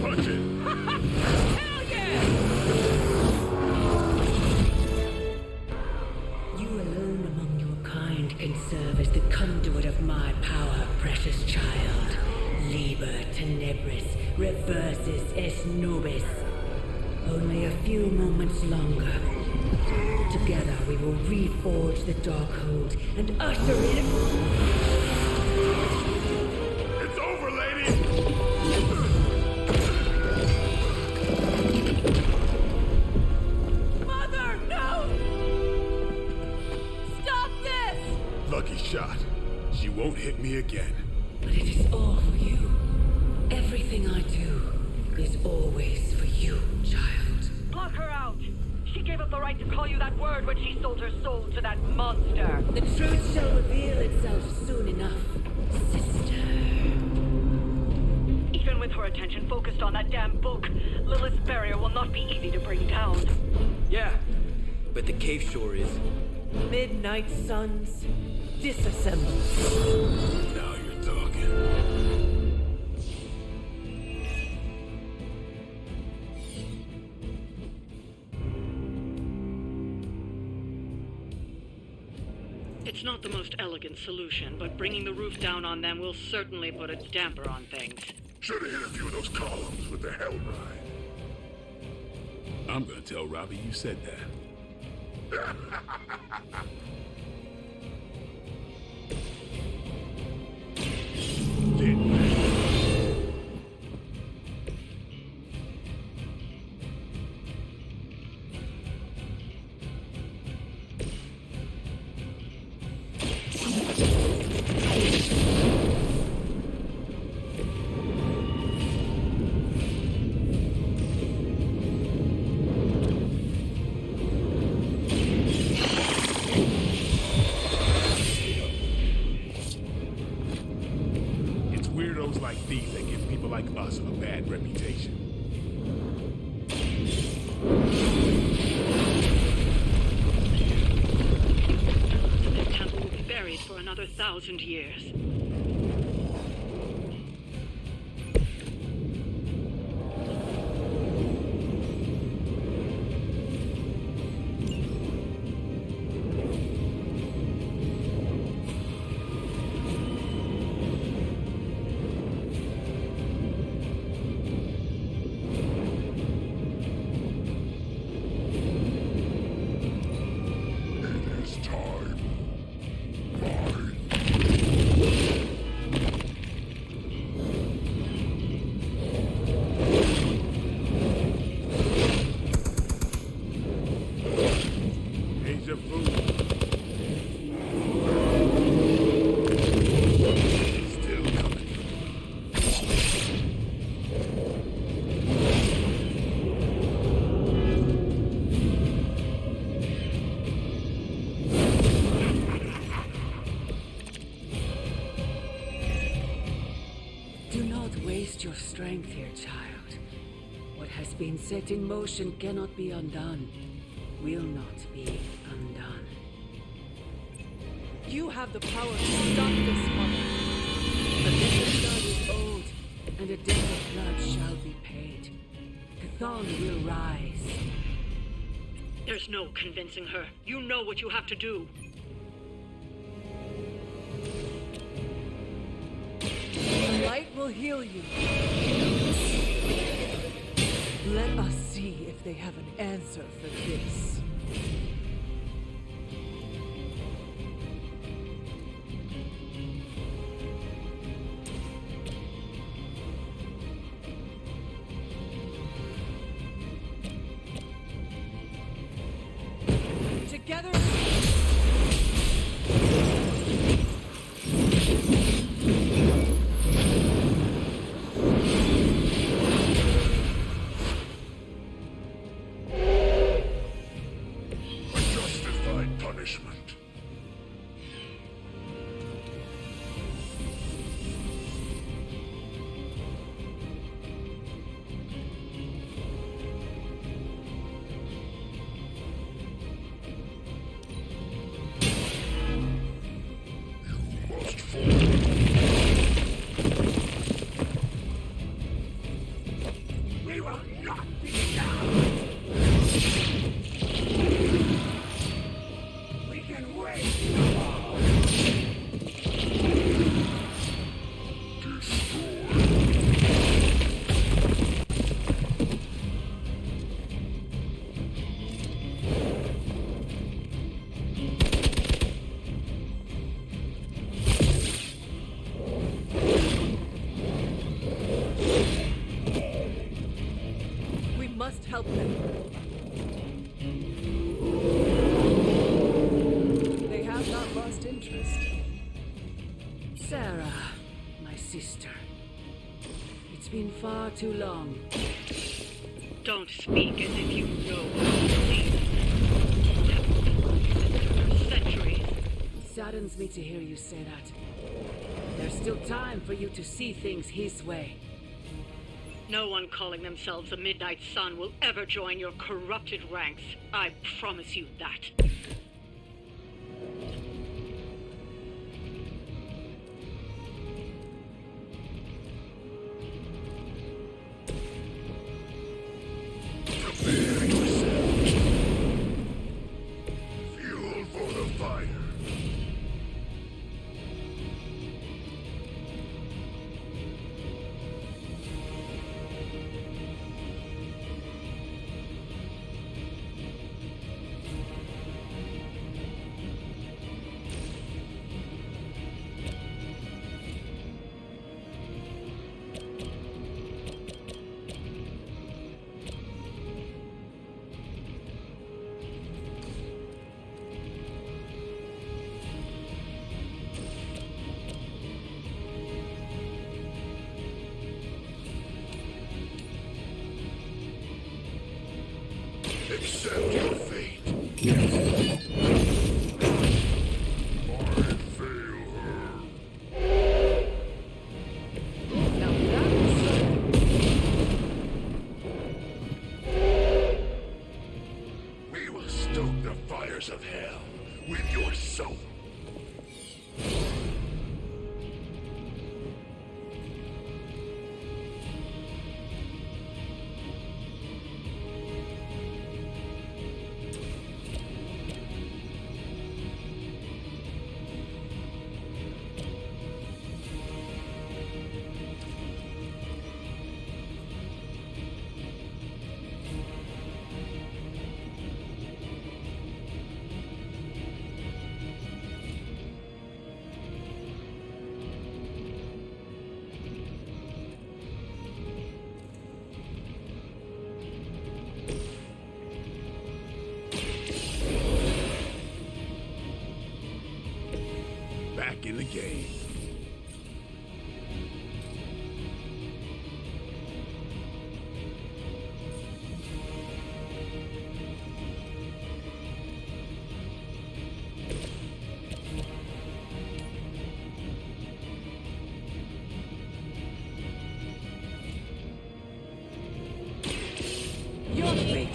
Punch it! Hell yeah! You alone among your kind can serve as the conduit of my power, precious child. Liber tenebris reversus es nobis. Only a few moments longer. Together we will reforge the Darkhold and usher in... It's over, lady! Mother, no! Stop this! Lucky shot. She won't hit me again. But it is all for you. Everything I do is always for you, child. Block her out! She gave up the right to call you that word when she sold her soul to that monster. The truth shall reveal itself soon enough, sister. Even with her attention focused on that damn book, Lilith's barrier will not be easy to bring down. Yeah, but the cave shore is. Midnight suns, disassemble. Now you're talking. It's not the most elegant solution, but bringing the roof down on them will certainly put a damper on things. Should have hit a few of those columns with the hell ride. I'm gonna tell Robbie you said that. those like these that give people like us a bad reputation. The temple will be buried for another 1,000 years. Your strength here, child. What has been set in motion cannot be undone. Will not be undone. You have the power to stop this, Mother. A debt of blood is owed, and a debt of blood shall be paid. Chthon will rise. There's no convincing her. You know what you have to do. The light will heal you. Let us see if they have an answer for this. Together. Punishment. You must fall. We will not be done. Help them. They have not lost interest. Sarah, my sister. It's been far too long. Don't speak as if you know. Please. Centuries. It saddens me to hear you say that. There's still time for you to see things his way. No one calling themselves a Midnight Sun will ever join your corrupted ranks. I promise you that. Prepare yourself. Fuel for the fire. Accept your fate. I fail her. game. Your fate.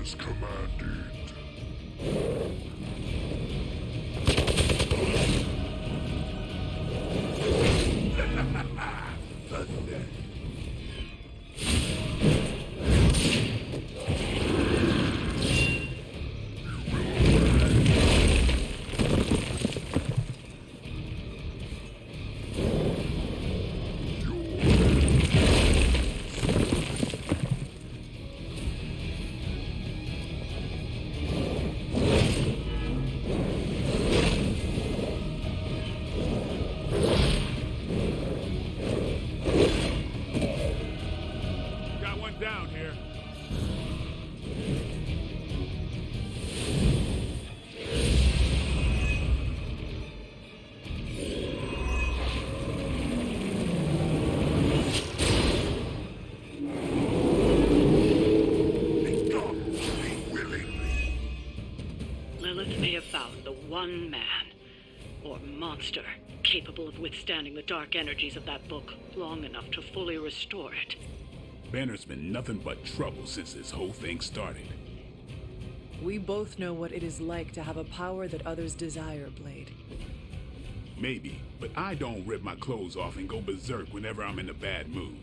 As commanded. Pathetic. Got one down here. Lilith may have found the one man, or monster, capable of withstanding the dark energies of that book long enough to fully restore it. Banner's been nothing but trouble since this whole thing started. We both know what it is like to have a power that others desire, Blade. Maybe, but I don't rip my clothes off and go berserk whenever I'm in a bad mood.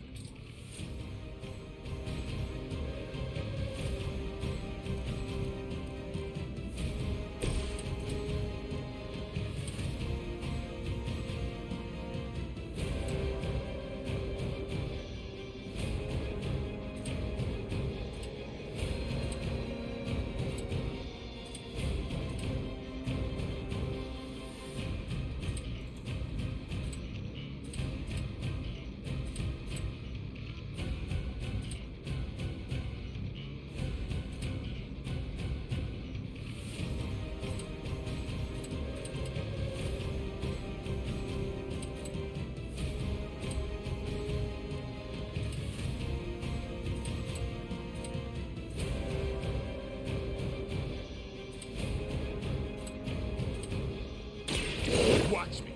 Watch me.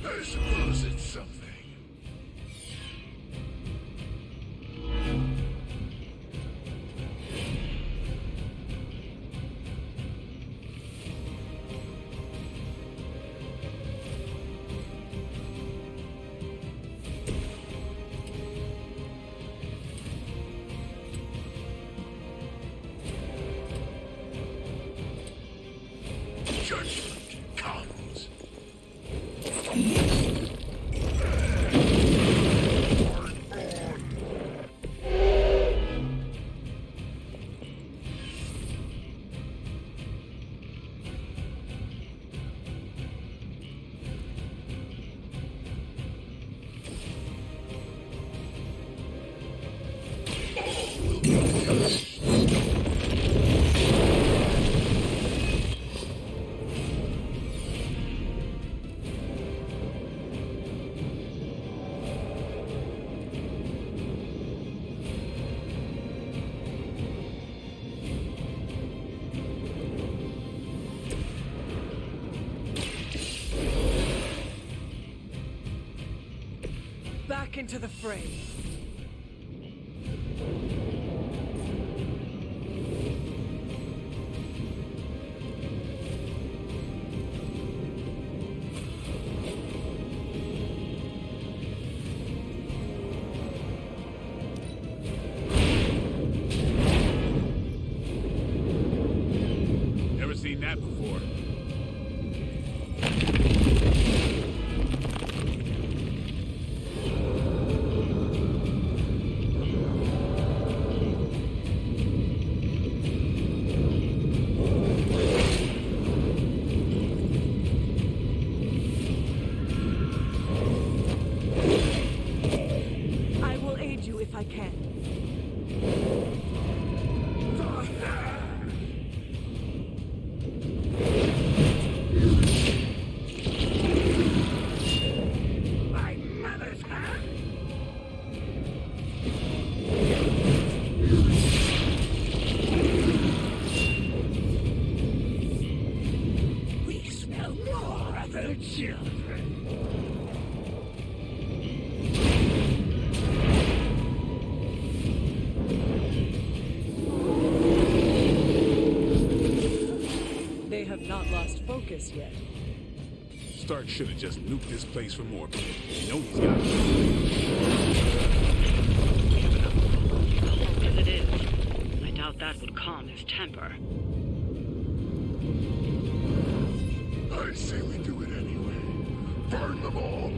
I suppose it's something. Judgment comes. Back into the frame. Never seen that before. My mother's hand! We smell more other children. They have not lost focus yet. Stark should have just nuked this place from orbit. You know he's got it. As it is, I doubt that would calm his temper. I say we do it anyway. Burn them all!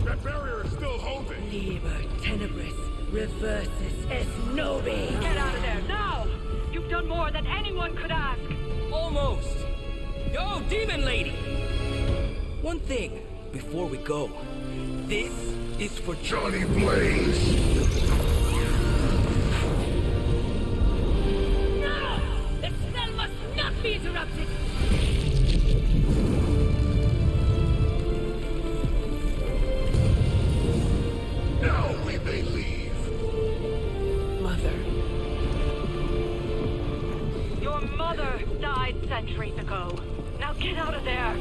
That barrier is still holding! Liber tenebris reversus es nobis. Get out of there, now! You've done more than anyone could ask! Almost. Yo, demon lady! One thing before we go. This is for Johnny Blaze! No! The spell must not be interrupted! Now we may leave. Mother. Your mother died centuries ago. Now get out of there!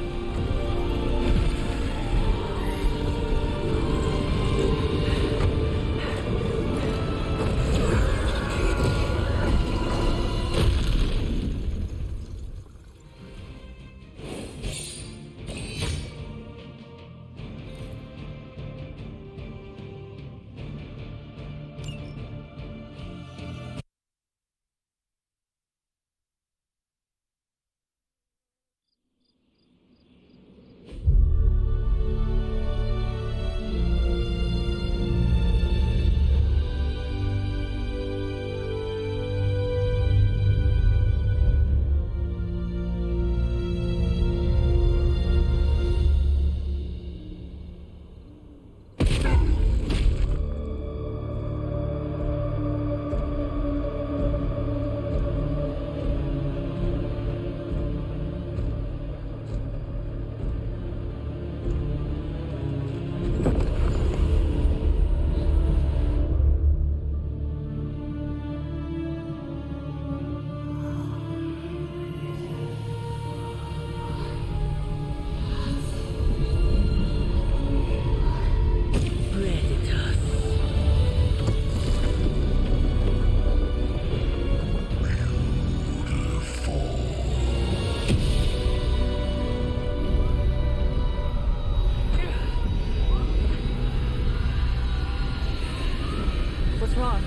What's wrong?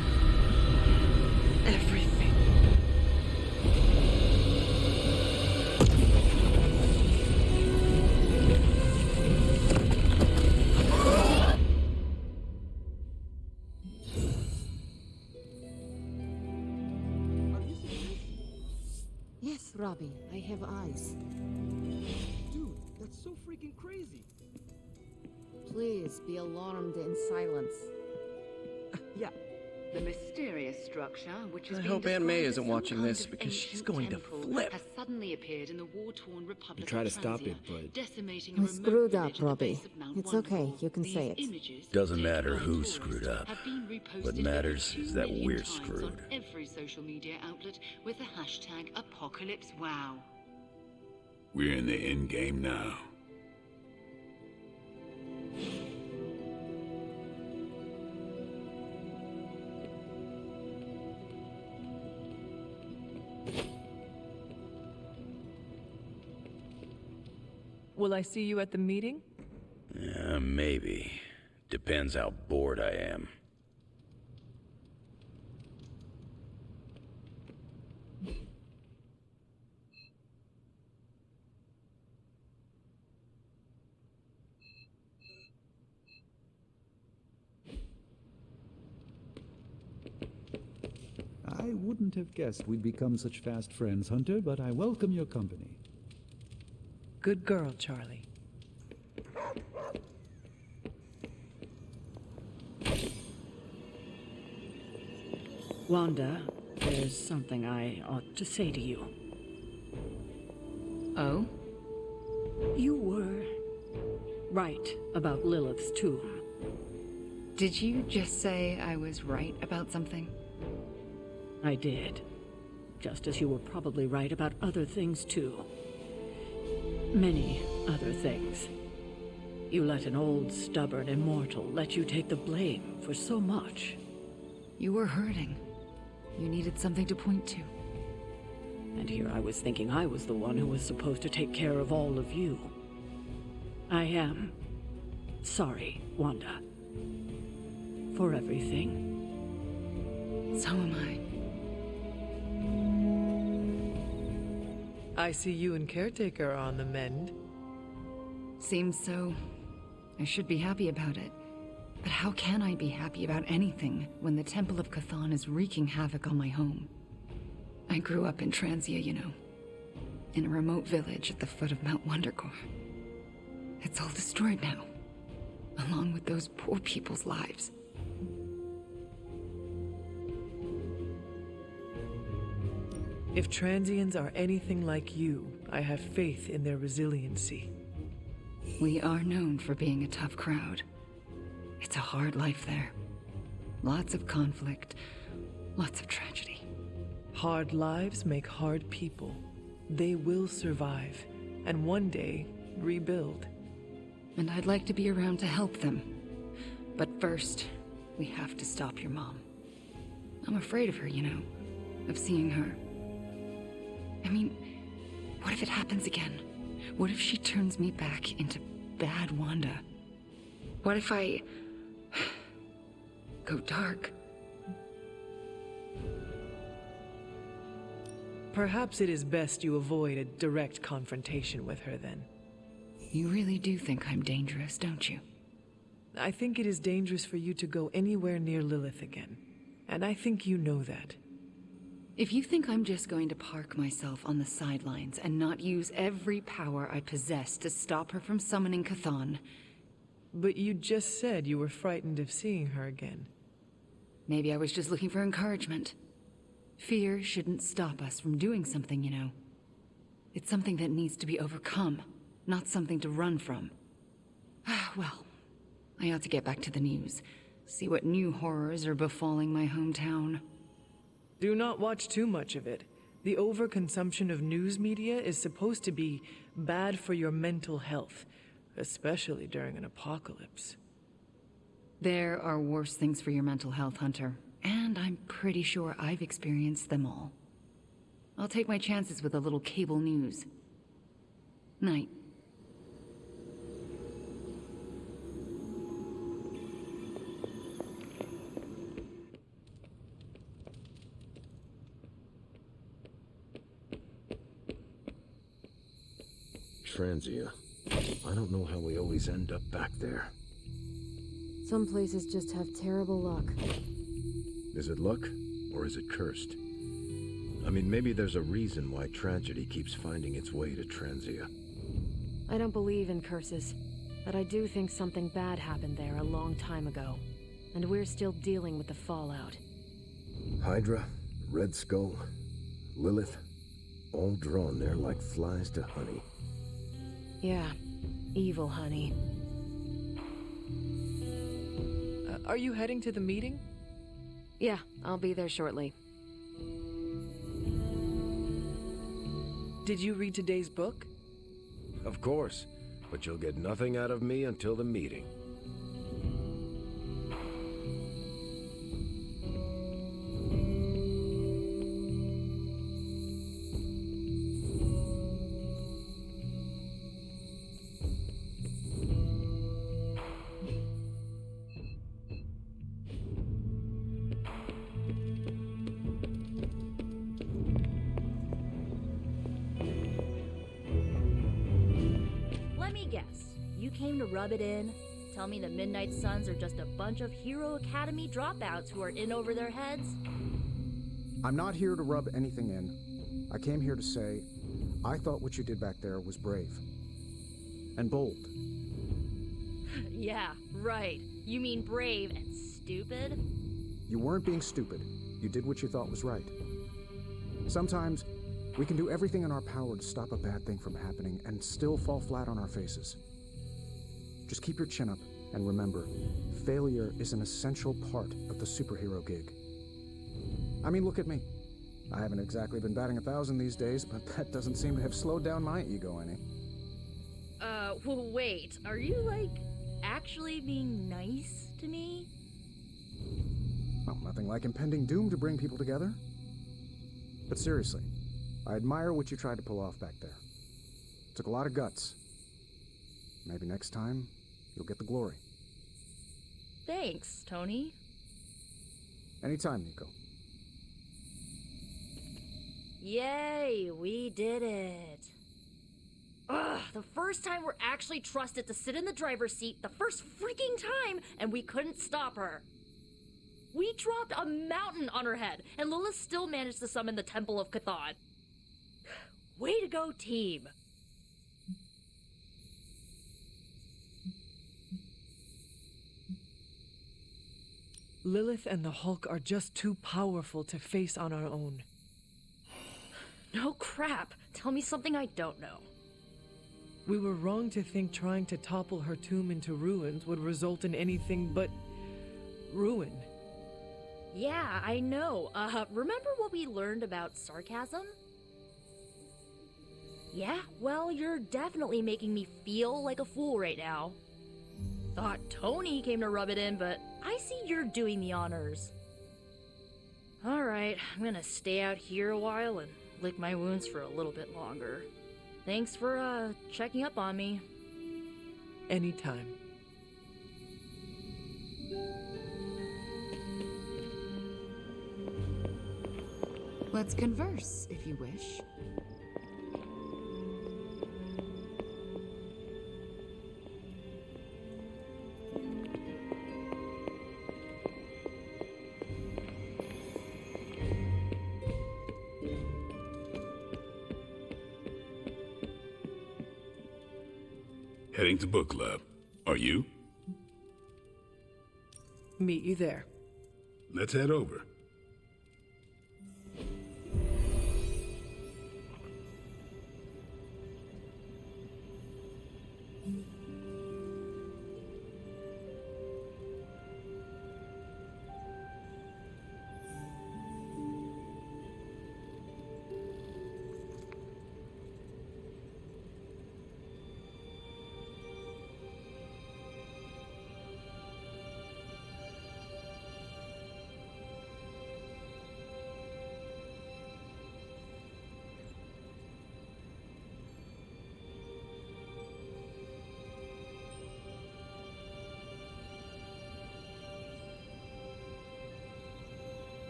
Everything. Yes, Robbie, I have eyes. Dude, that's so freaking crazy. Please be alarmed in silence. Yeah. The mysterious structure, which has I been hope Aunt May described isn't as some watching kind this of because she's ancient going to temple, flip. has suddenly appeared in the war-torn Republic You try of to stop Transia, it, but- decimating a We remote screwed up, village at the Robbie. base of Mount It's okay, Wonderful. you can These say it. images, Doesn't taken matter by who tourists, screwed up. have been reposted What over matters 2 is that million we're times screwed. on every social media outlet with the hashtag #ApocalypseWow. We're in the end game now. Will I see you at the meeting? Maybe. Depends how bored I am. I I wouldn't have guessed we'd become such fast friends, Hunter, but I welcome your company. Good girl, Charlie. Wanda, there's something I ought to say to you. Oh? You were right about Lilith's tomb. Did you just say I was right about something? I did. Just as you were probably right about other things, too. Many other things. You let an old, stubborn immortal let you take the blame for so much. You were hurting. You needed something to point to. And here I was thinking I was the one who was supposed to take care of all of you. I am sorry, Wanda. For everything. So am I. I see you and Caretaker are on the mend. Seems so. I should be happy about it. But how can I be happy about anything when the Temple of Cthon is wreaking havoc on my home? I grew up in Transia, you know. In a remote village at the foot of Mount Wondercore. It's all destroyed now. Along with those poor people's lives. If Transians are anything like you, I have faith in their resiliency. We are known for being a tough crowd. It's a hard life there. Lots of conflict, lots of tragedy. Hard lives make hard people. They will survive, and one day, rebuild. And I'd like to be around to help them. But first, we have to stop your mom. I'm afraid of her, you know, of seeing her. I mean, what if it happens again? What if she turns me back into bad Wanda? What if I go dark? Perhaps it is best you avoid a direct confrontation with her then. You really do think I'm dangerous, don't you? I think it is dangerous for you to go anywhere near Lilith again. And I think you know that. If you think I'm just going to park myself on the sidelines and not use every power I possess to stop her from summoning Cthon... But you just said you were frightened of seeing her again. Maybe I was just looking for encouragement. Fear shouldn't stop us from doing something, you know. It's something that needs to be overcome, not something to run from. Well, I ought to get back to the news. See what new horrors are befalling my hometown. Do not watch too much of it. The overconsumption of news media is supposed to be bad for your mental health, especially during an apocalypse. There are worse things for your mental health, Hunter. And I'm pretty sure I've experienced them all. I'll take my chances with a little cable news. Night. Transia. I don't know how we always end up back there. Some places just have terrible luck. Is it luck, or is it cursed? I mean, maybe there's a reason why tragedy keeps finding its way to Transia. I don't believe in curses, but I do think something bad happened there a long time ago. And we're still dealing with the fallout. Hydra, Red Skull, Lilith, all drawn there like flies to honey. Yeah, evil honey. Are you heading to the meeting? Yeah, I'll be there shortly. Did you read today's book? Of course, but you'll get nothing out of me until the meeting. Let me guess. You came to rub it in? Tell me the Midnight Suns are just a bunch of Hero Academy dropouts who are in over their heads? I'm not here to rub anything in. I came here to say, I thought what you did back there was brave. And bold. Yeah, right. You mean brave and stupid? You weren't being stupid. You did what you thought was right. Sometimes, we can do everything in our power to stop a bad thing from happening and still fall flat on our faces. Just keep your chin up and remember, failure is an essential part of the superhero gig. I mean, look at me. I haven't exactly been batting 1,000 these days, but that doesn't seem to have slowed down my ego any. Well, wait. Are you, like, actually being nice to me? Well, nothing like impending doom to bring people together. But seriously, I admire what you tried to pull off back there. It took a lot of guts. Maybe next time, you'll get the glory. Thanks, Tony. Anytime, Nico. Yay, we did it. Ugh, the first time we're actually trusted to sit in the driver's seat, the first freaking time, and we couldn't stop her. We dropped a mountain on her head, and Lilith still managed to summon the Temple of Cthon. Way to go, team. Lilith and the Hulk are just too powerful to face on our own. No crap. Tell me something I don't know. We were wrong to think trying to topple her tomb into ruins would result in anything but ruin. Yeah, I know. Remember what we learned about sarcasm? Yeah, well, you're definitely making me feel like a fool right now. Thought Tony came to rub it in, but I see you're doing the honors. Alright, I'm gonna stay out here a while and lick my wounds for a little bit longer. Thanks for, checking up on me. Anytime. Let's converse, if you wish. Heading to book club. Are you? Meet you there. Let's head over.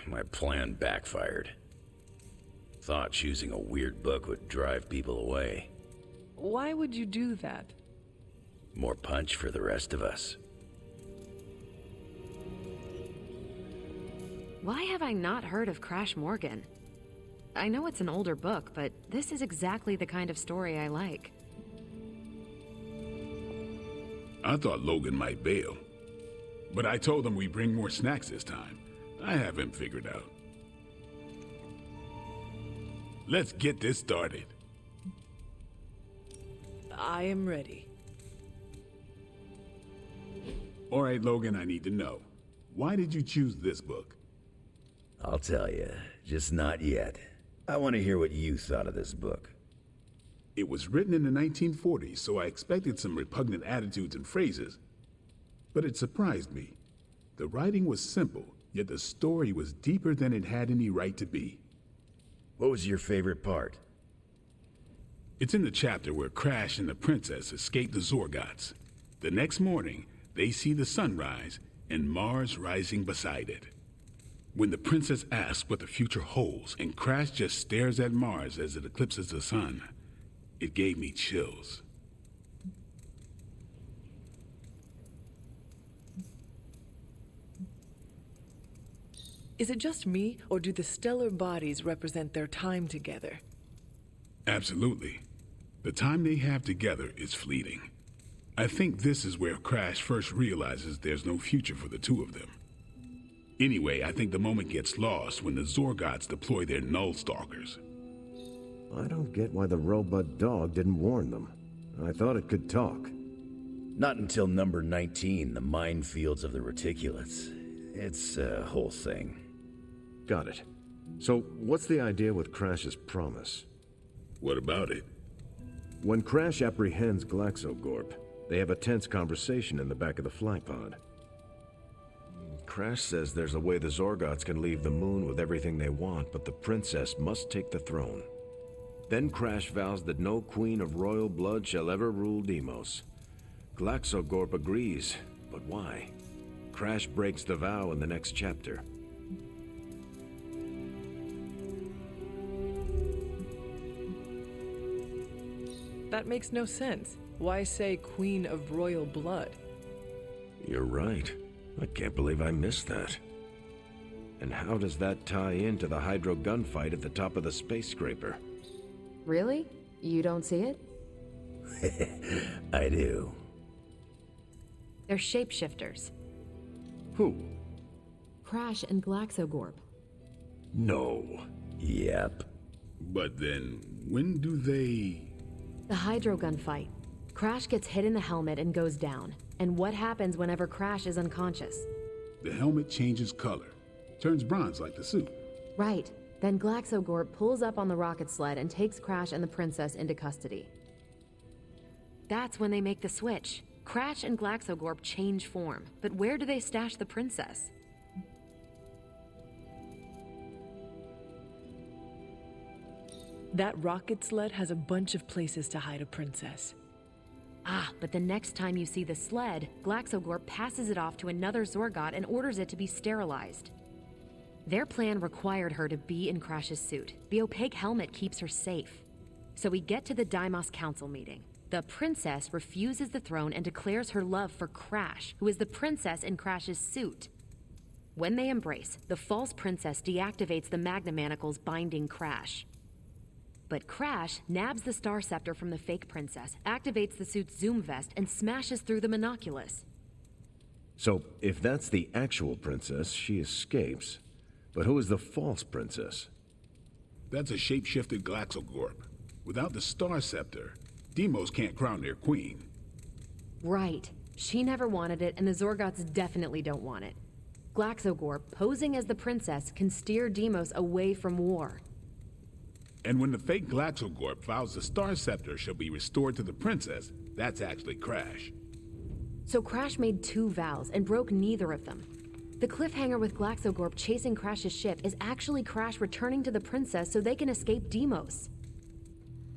My plan backfired. Thought choosing a weird book would drive people away. Why would you do that? More punch for the rest of us. Why have I not heard of Crash Morgan? I know it's an older book, but this is exactly the kind of story I like. I thought Logan might bail, but I told him we bring more snacks this time. I have him figured out. Let's get this started. I am ready. All right, Logan, I need to know. Why did you choose this book? I'll tell you, just not yet. I want to hear what you thought of this book. It was written in the 1940s, so I expected some repugnant attitudes and phrases. But it surprised me. The writing was simple, yet the story was deeper than it had any right to be. What was your favorite part? It's in the chapter where Crash and the princess escape the Zorgots. The next morning, they see the sun rise and Mars rising beside it. When the princess asks what the future holds and Crash just stares at Mars as it eclipses the sun, it gave me chills. Is it just me, or do the stellar bodies represent their time together? Absolutely. The time they have together is fleeting. I think this is where Crash first realizes there's no future for the two of them. Anyway, I think the moment gets lost when the Zorgots deploy their Null Stalkers. I don't get why the robot dog didn't warn them. I thought it could talk. Not until number 19, the minefields of the reticulates. It's a whole thing. Got it. So, what's the idea with Crash's promise? What about it? When Crash apprehends Glaxogorp, they have a tense conversation in the back of the flypod. Crash says there's a way the Zorgots can leave the moon with everything they want, but the princess must take the throne. Then Crash vows that no queen of royal blood shall ever rule Deimos. Glaxogorp agrees, but why? Crash breaks the vow in the next chapter. That makes no sense. Why say Queen of Royal Blood? You're right. I can't believe I missed that. And how does that tie into the Hydro gunfight at the top of the space scraper? Really? You don't see it? I do. They're shapeshifters. Who? Crash and Glaxogorp. No. Yep. But then, when do they... The Hydro gunfight. Crash gets hit in the helmet and goes down. And what happens whenever Crash is unconscious? The helmet changes color. Turns bronze like the suit. Right. Then Glaxogorp pulls up on the rocket sled and takes Crash and the princess into custody. That's when they make the switch. Crash and Glaxogorp change form. But where do they stash the princess? That rocket sled has a bunch of places to hide a princess. Ah, but the next time you see the sled, Glaxogorp passes it off to another Zorgot and orders it to be sterilized. Their plan required her to be in Crash's suit. The opaque helmet keeps her safe. So we get to the Deimos Council meeting. The princess refuses the throne and declares her love for Crash, who is the princess in Crash's suit. When they embrace, the false princess deactivates the Magna Manacles binding Crash. But Crash nabs the Star Scepter from the fake princess, activates the suit's Zoom vest, and smashes through the Monoculus. So, if that's the actual princess, she escapes. But who is the false princess? That's a shape-shifted Glaxogorp. Without the Star Scepter, Deimos can't crown their queen. Right. She never wanted it, and the Zorgots definitely don't want it. Glaxogorp, posing as the princess, can steer Deimos away from war. And when the fake Glaxogorp vows the Star Scepter shall be restored to the princess, that's actually Crash. So Crash made two vows and broke neither of them. The cliffhanger with Glaxogorp chasing Crash's ship is actually Crash returning to the princess so they can escape Deimos.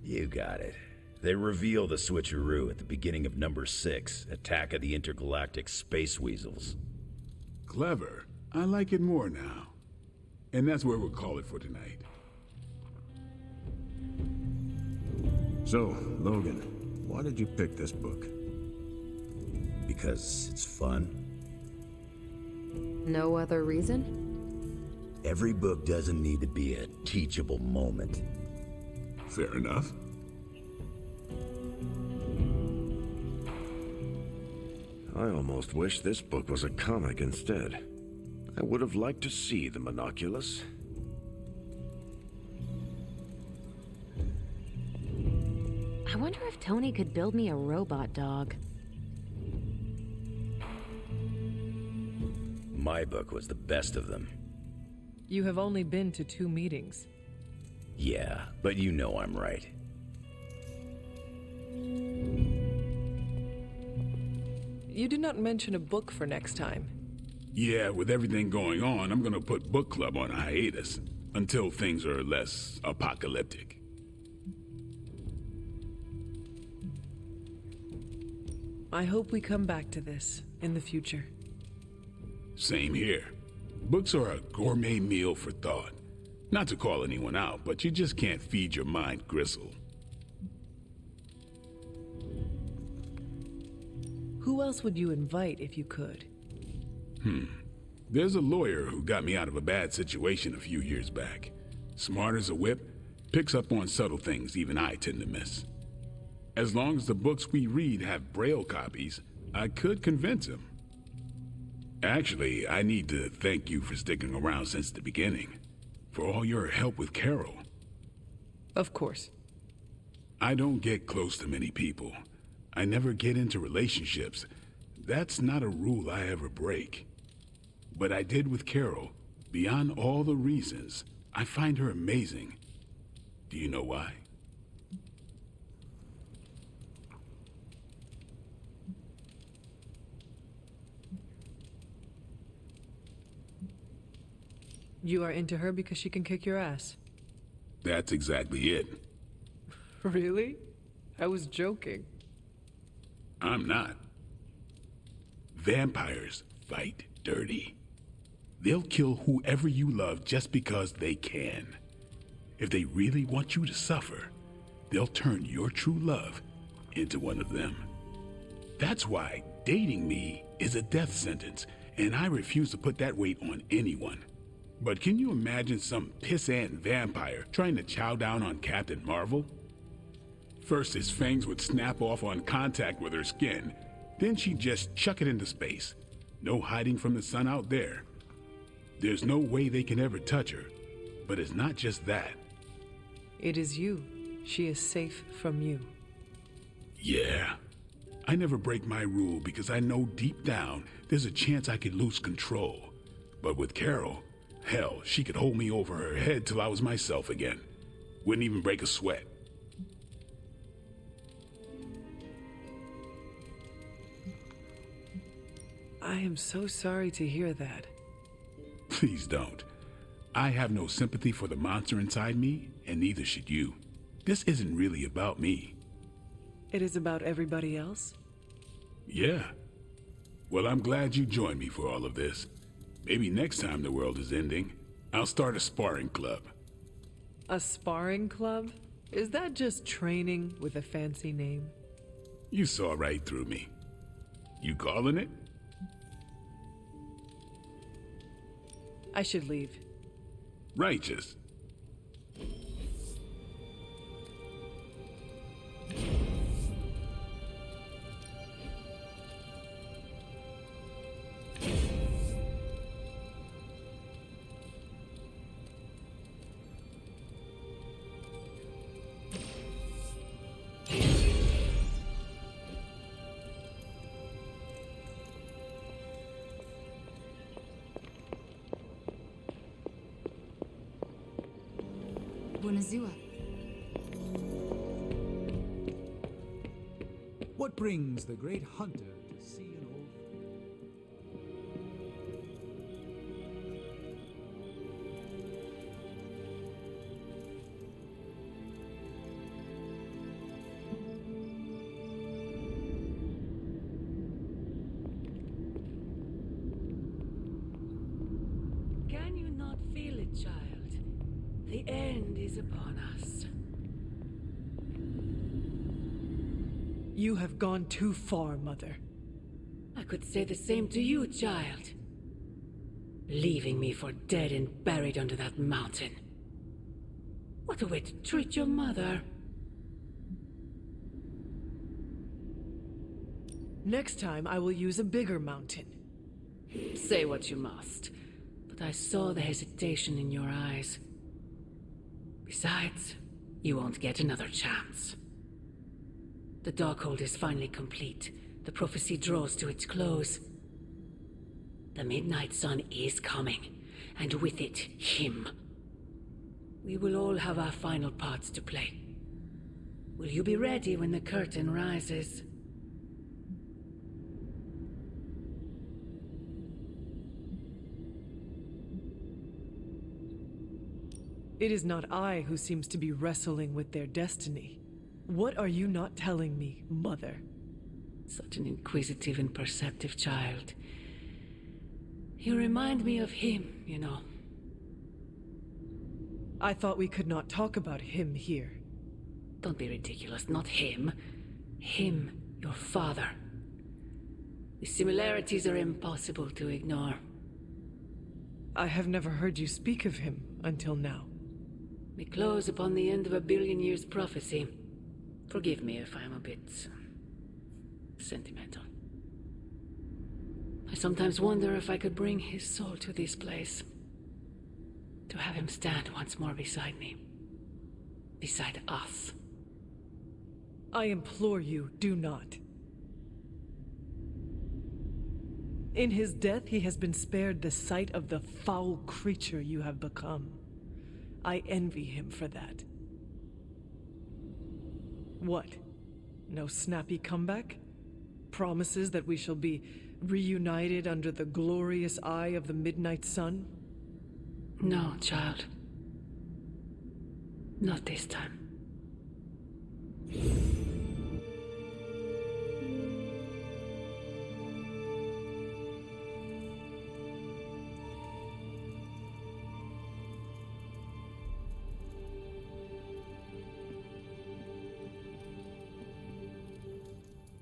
You got it. They reveal the switcheroo at the beginning of number 6, Attack of the Intergalactic Space Weasels. Clever. I like it more now. And that's where we'll call it for tonight. So, Logan, why did you pick this book? Because it's fun. No other reason? Every book doesn't need to be a teachable moment. Fair enough. I almost wish this book was a comic instead. I would have liked to see the Monoculus. I wonder if Tony could build me a robot dog. My book was the best of them. You have only been to 2 meetings. Yeah, but you know I'm right. You did not mention a book for next time. Yeah, with everything going on, I'm gonna put book club on a hiatus until things are less apocalyptic. I hope we come back to this in the future. Same here. Books are a gourmet meal for thought. Not to call anyone out, but you just can't feed your mind gristle. Who else would you invite if you could? There's a lawyer who got me out of a bad situation a few years back. Smart as a whip, picks up on subtle things even I tend to miss. As long as the books we read have Braille copies, I could convince him. Actually, I need to thank you for sticking around since the beginning, for all your help with Carol. Of course. I don't get close to many people. I never get into relationships. That's not a rule I ever break. But I did with Carol. Beyond all the reasons, I find her amazing. Do you know why? You are into her because she can kick your ass. That's exactly it. Really? I was joking. I'm not. Vampires fight dirty. They'll kill whoever you love just because they can. If they really want you to suffer, they'll turn your true love into one of them. That's why dating me is a death sentence, and I refuse to put that weight on anyone. But can you imagine some pissant vampire trying to chow down on Captain Marvel? First, his fangs would snap off on contact with her skin, then she'd just chuck it into space. No hiding from the sun out there. There's no way they can ever touch her. But it's not just that. It is you. She is safe from you. Yeah. I never break my rule because I know deep down there's a chance I could lose control. But with Carol, hell, she could hold me over her head till I was myself again. Wouldn't even break a sweat. I am so sorry to hear that. Please don't. I have no sympathy for the monster inside me, and neither should you. This isn't really about me. It is about everybody else? Yeah. Well, I'm glad you joined me for all of this. Maybe next time the world is ending, I'll start a sparring club. A sparring club? Is that just training with a fancy name? You saw right through me. You calling it? I should leave. Righteous. Bonazua. What brings the great hunter to see an old friend? Can you not feel it, child? The end is upon us. You have gone too far, Mother. I could say the same to you, child. Leaving me for dead and buried under that mountain. What a way to treat your mother. Next time, I will use a bigger mountain. Say what you must, but I saw the hesitation in your eyes. Besides, you won't get another chance. The Darkhold is finally complete. The prophecy draws to its close. The Midnight Sun is coming, and with it, him. We will all have our final parts to play. Will you be ready when the curtain rises? It is not I who seems to be wrestling with their destiny. What are you not telling me, Mother? Such an inquisitive and perceptive child. You remind me of him, you know. I thought we could not talk about him here. Don't be ridiculous, not him. Him, your father. The similarities are impossible to ignore. I have never heard you speak of him until now. We close upon the end of a billion years prophecy. Forgive me if I'm a bit sentimental. I sometimes wonder if I could bring his soul to this place. To have him stand once more beside me. Beside us. I implore you, do not. In his death, he has been spared the sight of the foul creature you have become. I envy him for that. What? No snappy comeback? Promises that we shall be reunited under the glorious eye of the midnight sun? No, child. Not this time.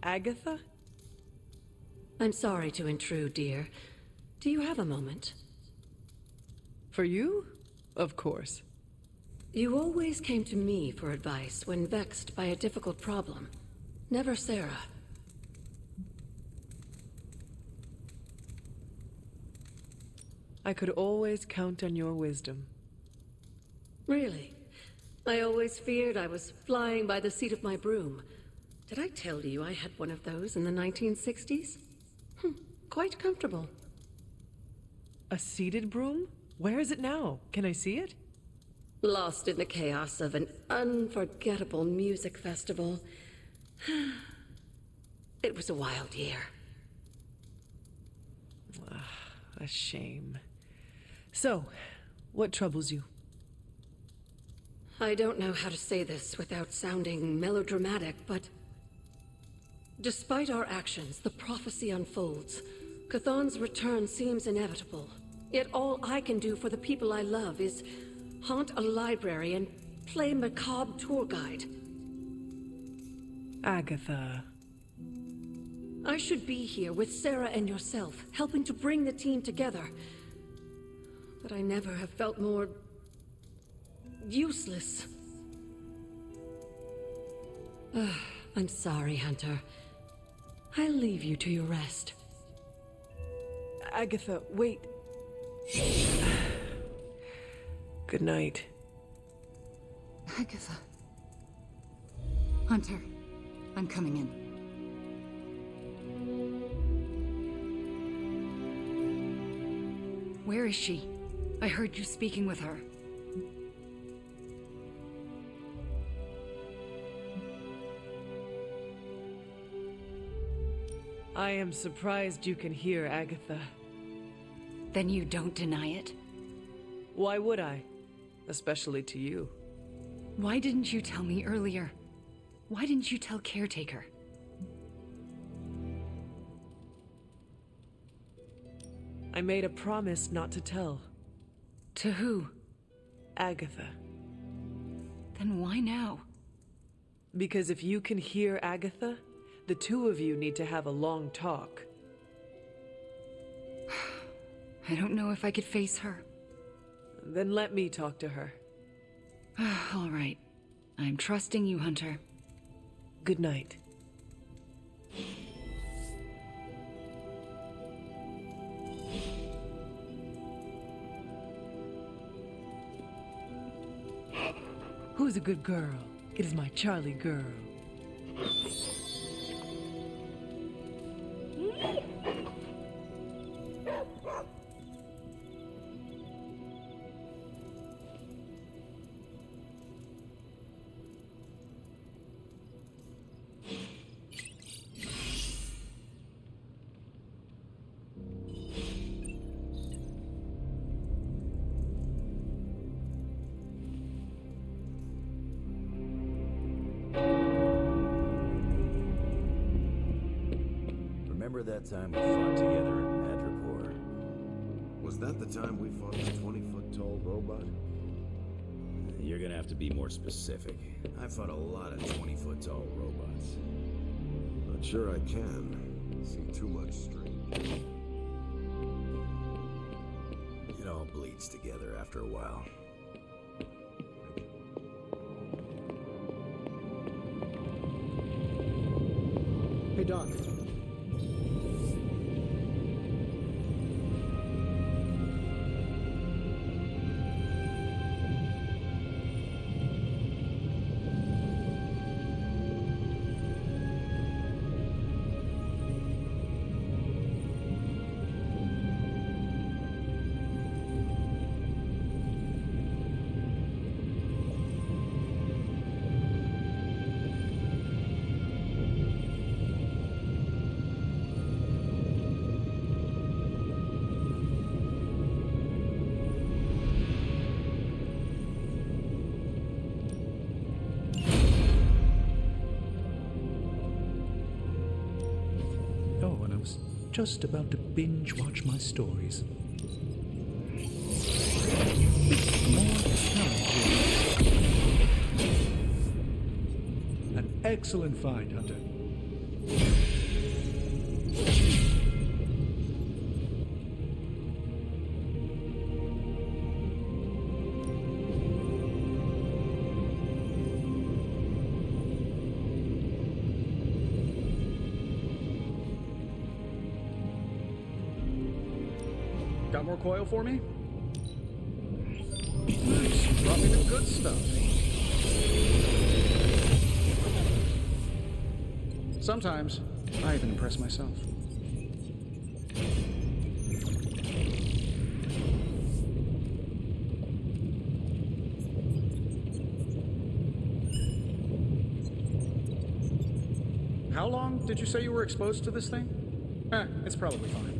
Agatha? I'm sorry to intrude, dear. Do you have a moment? For you? Of course. You always came to me for advice when vexed by a difficult problem. Never Sarah. I could always count on your wisdom. Really? I always feared I was flying by the seat of my broom. Did I tell you I had one of those in the 1960s? Quite comfortable. A seated broom? Where is it now? Can I see it? Lost in the chaos of an unforgettable music festival. It was a wild year. A shame. So, what troubles you? I don't know how to say this without sounding melodramatic, but despite our actions, the prophecy unfolds. Chthon's return seems inevitable. Yet all I can do for the people I love is haunt a library and play macabre tour guide. Agatha. I should be here with Sarah and yourself, helping to bring the team together. But I never have felt more useless. I'm sorry, Hunter. I'll leave you to your rest. Agatha, wait. Good night. Agatha. Hunter, I'm coming in. Where is she? I heard you speaking with her. I am surprised you can hear, Agatha. Then you don't deny it? Why would I? Especially to you. Why didn't you tell me earlier? Why didn't you tell Caretaker? I made a promise not to tell. To who? Agatha. Then why now? Because if you can hear Agatha, the two of you need to have a long talk. I don't know if I could face her. Then let me talk to her. All right. I'm trusting you, Hunter. Good night. Who's a good girl? It is my Charlie girl. Remember that time we fought together in Madripoor? Was that the time we fought the 20-foot-tall robot? You're gonna have to be more specific. I fought a lot of 20-foot-tall robots. Not sure I can. See too much stream. You know, all bleeds together after a while. Hey, Doc. Oh, and I was just about to binge watch my stories. More challenging. An excellent find, Hunter. Got more coil for me? Nice, you brought me the good stuff. Sometimes, I even impress myself. How long did you say you were exposed to this thing? It's probably fine.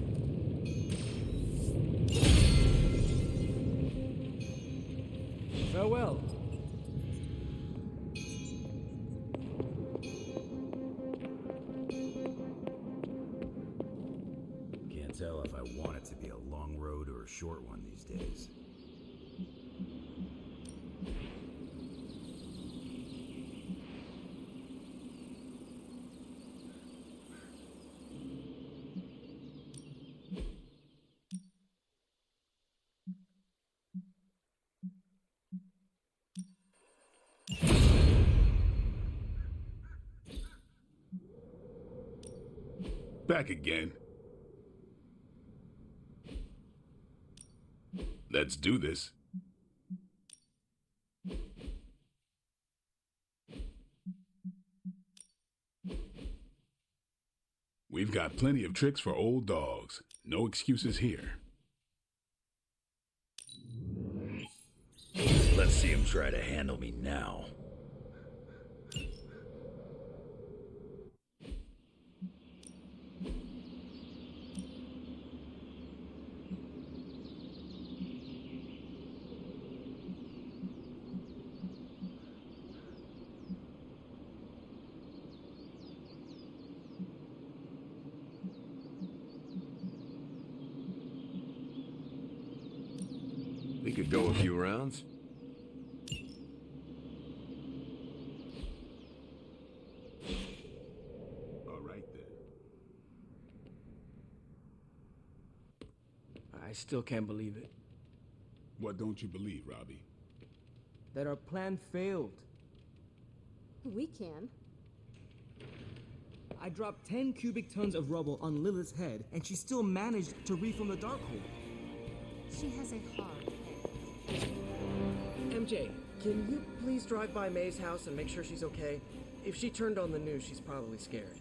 Farewell. Can't tell if I want it to be a long road or a short one these days. Back again. Let's do this. We've got plenty of tricks for old dogs. No excuses here. Let's see him try to handle me now. We could go a few rounds. All right then. I still can't believe it. What don't you believe, Robbie? That our plan failed. We can. I dropped 10 cubic tons of rubble on Lilith's head, and she still managed to reform the Darkhold. She has a hard head. MJ, can you please drive by May's house and make sure she's okay? If she turned on the news, she's probably scared.